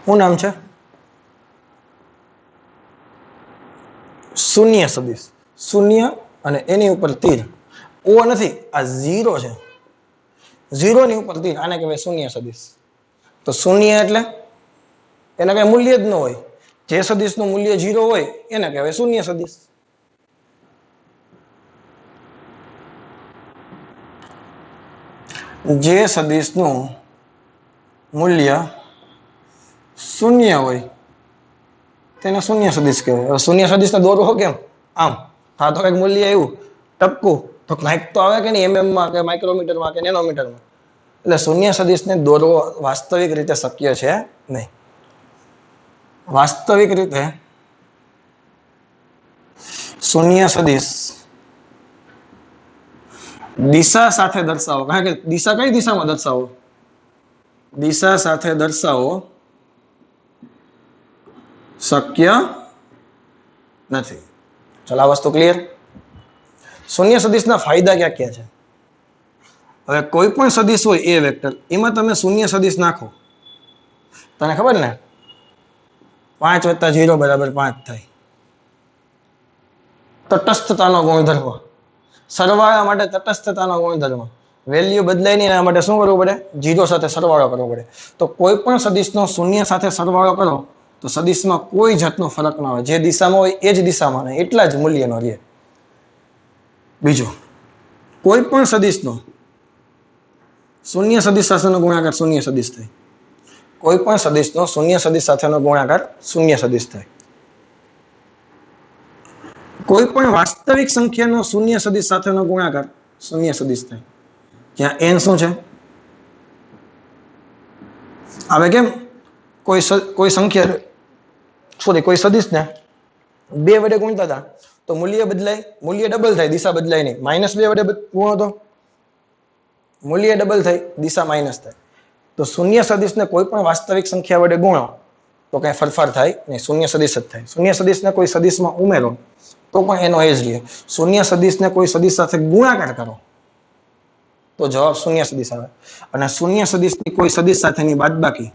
શું નામ છે? શૂન્ય સદિશ. શૂન્ય અને એની ઉપર તીર. ઓ નથી, આ ઝીરો છે. ઝીરો ની ઉપર તીર, આને કહેવાય શૂન્ય સદિશ. તો શૂન્ય એટલે એને કઈ મૂલ્ય જ ન હોય. જે સદિશનું મૂલ્ય 0 હોય એને કહેવાય શૂન્ય સદિશ. જે સદિશનું મૂલ્ય 0 હોય તેને શૂન્ય સદિશ કહેવાય. શૂન્ય સદિશને દોરવો કેમ? આમ હા તો કઈક મૂલ્ય આવ્યું ટપકું તો કંઈક તો આવે કે નહીં, mm માં કે માઇક્રોમીટરમાં કે નેનોમીટરમાં. એટલે શૂન્ય સદિશને દોરવો વાસ્તવિક રીતે શક્ય છે નહીં. વાસ્તવિક રીતે શૂન્ય સદિશ દિશા સાથે દર્શાવો, કારણ કે દિશા કઈ દિશામાં દર્શાવો? દિશા સાથે દર્શાવો શક્ય નથી. ચલો આ વસ્તુ ક્લિયર. શૂન્ય સદિશના ફાયદા ક્યાં ક્યાં છે? હવે કોઈ પણ સદિશ હોય એ વેક્ટર, એમાં તમે શૂન્ય સદિશ નાખો, તને ખબર ને 5 + 0 = 5 થાય. તટસ્થતાનો ગુણધર્મ, સરવાળા માટે તટસ્થતાનો ગુણધર્મ, વેલ્યુ બદલાય નહીં એના માટે શું કરવું પડે? 0 સાથે સરવાળો કરવો પડે. તો કોઈ પણ સદિશનો શૂન્ય સાથે સરવાળો કરો તો સદિશમાં કોઈ જાતનો ફરક ના હોય, જે દિશામાં હોય એ જ દિશામાં નહીં, એટલા જ મૂલ્યનો રહે. બીજું, કોઈ પણ સદિશનો શૂન્ય સદિશ સાથેનો ગુણાકાર શૂન્ય સદિશ થાય. કોઈ પણ સદિશનો શૂન્ય સદિશ સાથેનો ગુણાકાર શૂન્ય સદિશ થાય. કોઈ પણ વાસ્તવિક સંખ્યાનો શૂન્ય સદિશ સાથેનો ગુણાકાર શૂન્ય સદિશ થાય. જ્યાં n શું છે? હવે કેમ કોઈ સંખ્યા કોઈ સદિશને 2 વડે ગુણતા હતા તો મૂલ્ય બદલાય, મૂલ્ય ડબલ થાય, દિશા બદલાય નહીં. -2 વડે ગુણો તો મૂલ્ય ડબલ થાય, દિશા માઇનસ થાય. તો શૂન્ય સદિશને કોઈ પણ વાસ્તવિક સંખ્યા વડે ગુણો તો કઈ ફેરફાર થાય નહીં, શૂન્ય સદિશ જ થાય. શૂન્ય સદિશને કોઈ સદિશમાં ઉમેરો તો પણ એનો એ જ રહે. શૂન્ય સદિશને કોઈ સદિશ સાથે ગુણાકાર કરો તો જવાબ શૂન્ય સદિશ આવે. અને શૂન્ય સદિશની કોઈ સદિશ સાથેની બાદબાકી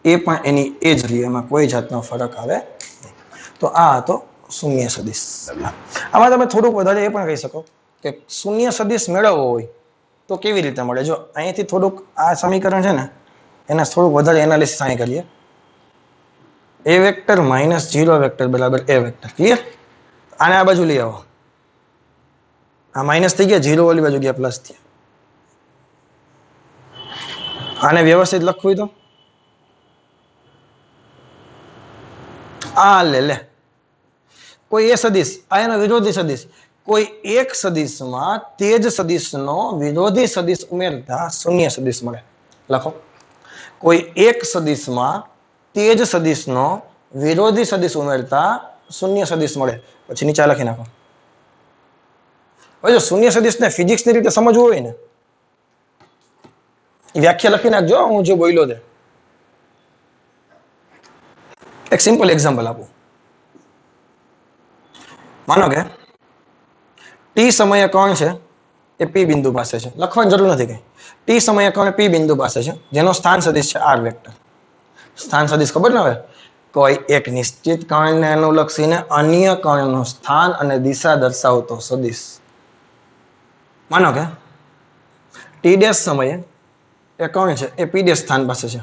એ પણ એની એ જ રહે, એમાં કોઈ જાતનો ફરક આવે નહીં. તો આ હતો શૂન્ય સદિશ. આમાં તમે થોડુંક વધારે એ પણ કહી શકો કે શૂન્ય સદિશ મેળવવો હોય તો કેવી રીતે મળે. જો અહીંથી થોડુંક આ સમીકરણ છે ને એને થોડુંક વધારે એનાલિસિસ અહીં કરીએ. a વેક્ટર -0 વેક્ટર બરાબર a વેક્ટર. ક્લિયર? આને આ બાજુ લઈ આવો, આ માઇનસ થઈ ગયા, 0 ઓલી બાજુ ગયા પ્લસ થયા. આને વ્યવસ્થિત લખવું તો આ લે કોઈ એ સદિશ, આ એનો વિરોધી સદિશ, કોઈ એક સદિશમાં તે જ સદિશનો વિરોધી સદિશ ઉમેરતા શૂન્ય સદિશ મળે. લખો, કોઈ એક સદિશમાં તે જ સદિશનો વિરોધી સદિશ ઉમેરતા શૂન્ય સદિશ મળે. પછી નીચે લખી નાખો. હવે જો શૂન્ય સદિશને ફિઝિક્સની રીતે સમજવું હોય ને, વ્યાખ્યા લખી નાખજો. હું જે બોલ્યો તે એક સિમ્પલ એક્ઝામ્પલ આપું. માનો કે ટી સમયે કણ છે એ પી બિંદુ પાસે છે. લખવાની જરૂર નથી કઈ. ટી સમયે કણ પી બિંદુ પાસે છે જેનો સ્થાન સદિશ છે આર વેક્ટર. સ્થાન સદિશ ખબર ને? હવે કોઈ એક નિશ્ચિત કણને અનુલક્ષીને અન્ય કણનું સ્થાન અને દિશા દર્શાવતો સદિશ. માનો કે ટી ડેશ સમયે એ કણ છે એ પી ડેશ સ્થાન પાસે છે.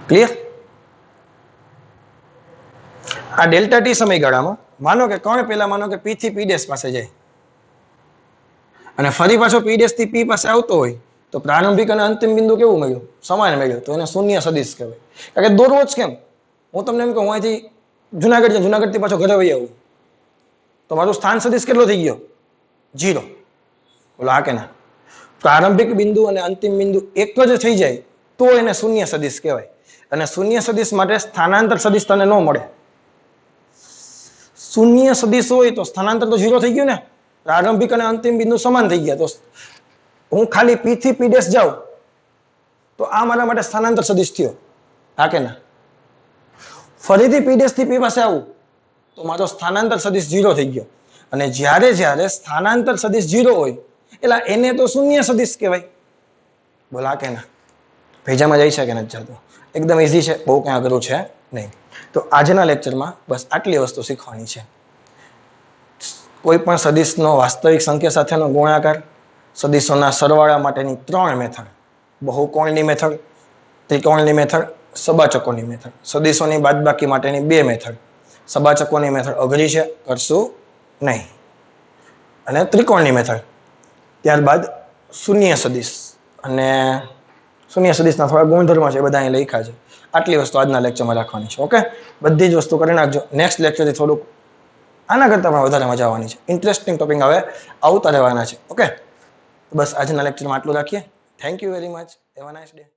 ક્લિયર? આ ડેલ્ટા ટી સમયગાળામાં માનો કે કણ પહેલા માનો કે પી થી પી ડેશ પાસે જાય અને ફરી પાછો પી ડેશ થી પી પાસે આવતો હોય તો પ્રારંભિક અને અંતિમ બિંદુ કેવું મળ્યું? સમાન મળ્યું. તો એને શૂન્ય સદિશ કહેવાય. કારણ કે દોરવો જ કેમ? હું તમને એમ કહું હું અહીંથી જુનાગઢ થી પાછો ઘરે વહી આવું તો મારું સ્થાન સદિશ કેટલો થઈ ગયો? 0. બોલો આ કે ના? પ્રારંભિક બિંદુ અને અંતિમ બિંદુ એક જ થઈ જાય તો એને શૂન્ય સદિશ કહેવાય. અને શૂન્ય સદિશ માટે સ્થાનાંતર સદિશ તને ન મળે. શૂન્ય સદિશ હોય તો સ્થાનાંતર તો 0 થઈ ગયું ને. પ્રારંભિક અને અંતિમ બિંદુ સમાન થઈ ગયા. તો હું ખાલી પી થી પી ડેશ જાઉં તો આ મારા માટે સ્થાનાંતર સદિશ થયો. હા કે ના? ફરીથી પી ડેશ થી પી પાસે આવું તો મારો સ્થાનાંતર સદિશ 0 થઈ ગયો. અને જ્યારે સ્થાનાંતર સદિશ 0 હોય એટલે એને તો શૂન્ય સદિશ કહેવાય. બોલા કે ના? ભેજામાં જાય છે કે નથી જતું? એકદમ ઈઝી છે, બહુ કંઈ અઘરું છે નહીં. તો આજના લેક્ચરમાં બસ આટલી વસ્તુ શીખવાની છે. કોઈ પણ સદિશનો વાસ્તવિક સંખ્યા સાથેનો ગુણાકાર, સદિશોના સરવાળા માટેની 3 મેથડ, બહુકોણની મેથડ, ત્રિકોણની મેથડ, સબાચકોની મેથડ, સદિશોની બાદબાકી માટેની 2 મેથડ. સબાચકોની મેથડ અઘરી છે, કરશું નહીં. અને ત્રિકોણની મેથડ, ત્યારબાદ શૂન્ય સદિશ અને શૂન્ય સદિશના થોડા ગુણધર્મો છે, બધા અહીં લખ્યા છે. આટલી વસ્તુ આજના લેક્ચરમાં રાખવાની છે. ઓકે, બધી જ વસ્તુ કરી નાખજો. નેક્સ્ટ લેક્ચરથી થોડુંક આના કરતાં પણ વધારે મજા આવવાની છે. ઇન્ટરેસ્ટિંગ ટોપિક હવે આવતા રહેવાના છે. ઓકે, બસ આજના લેક્ચરમાં આટલું રાખીએ. Thank you very much. Have a nice day.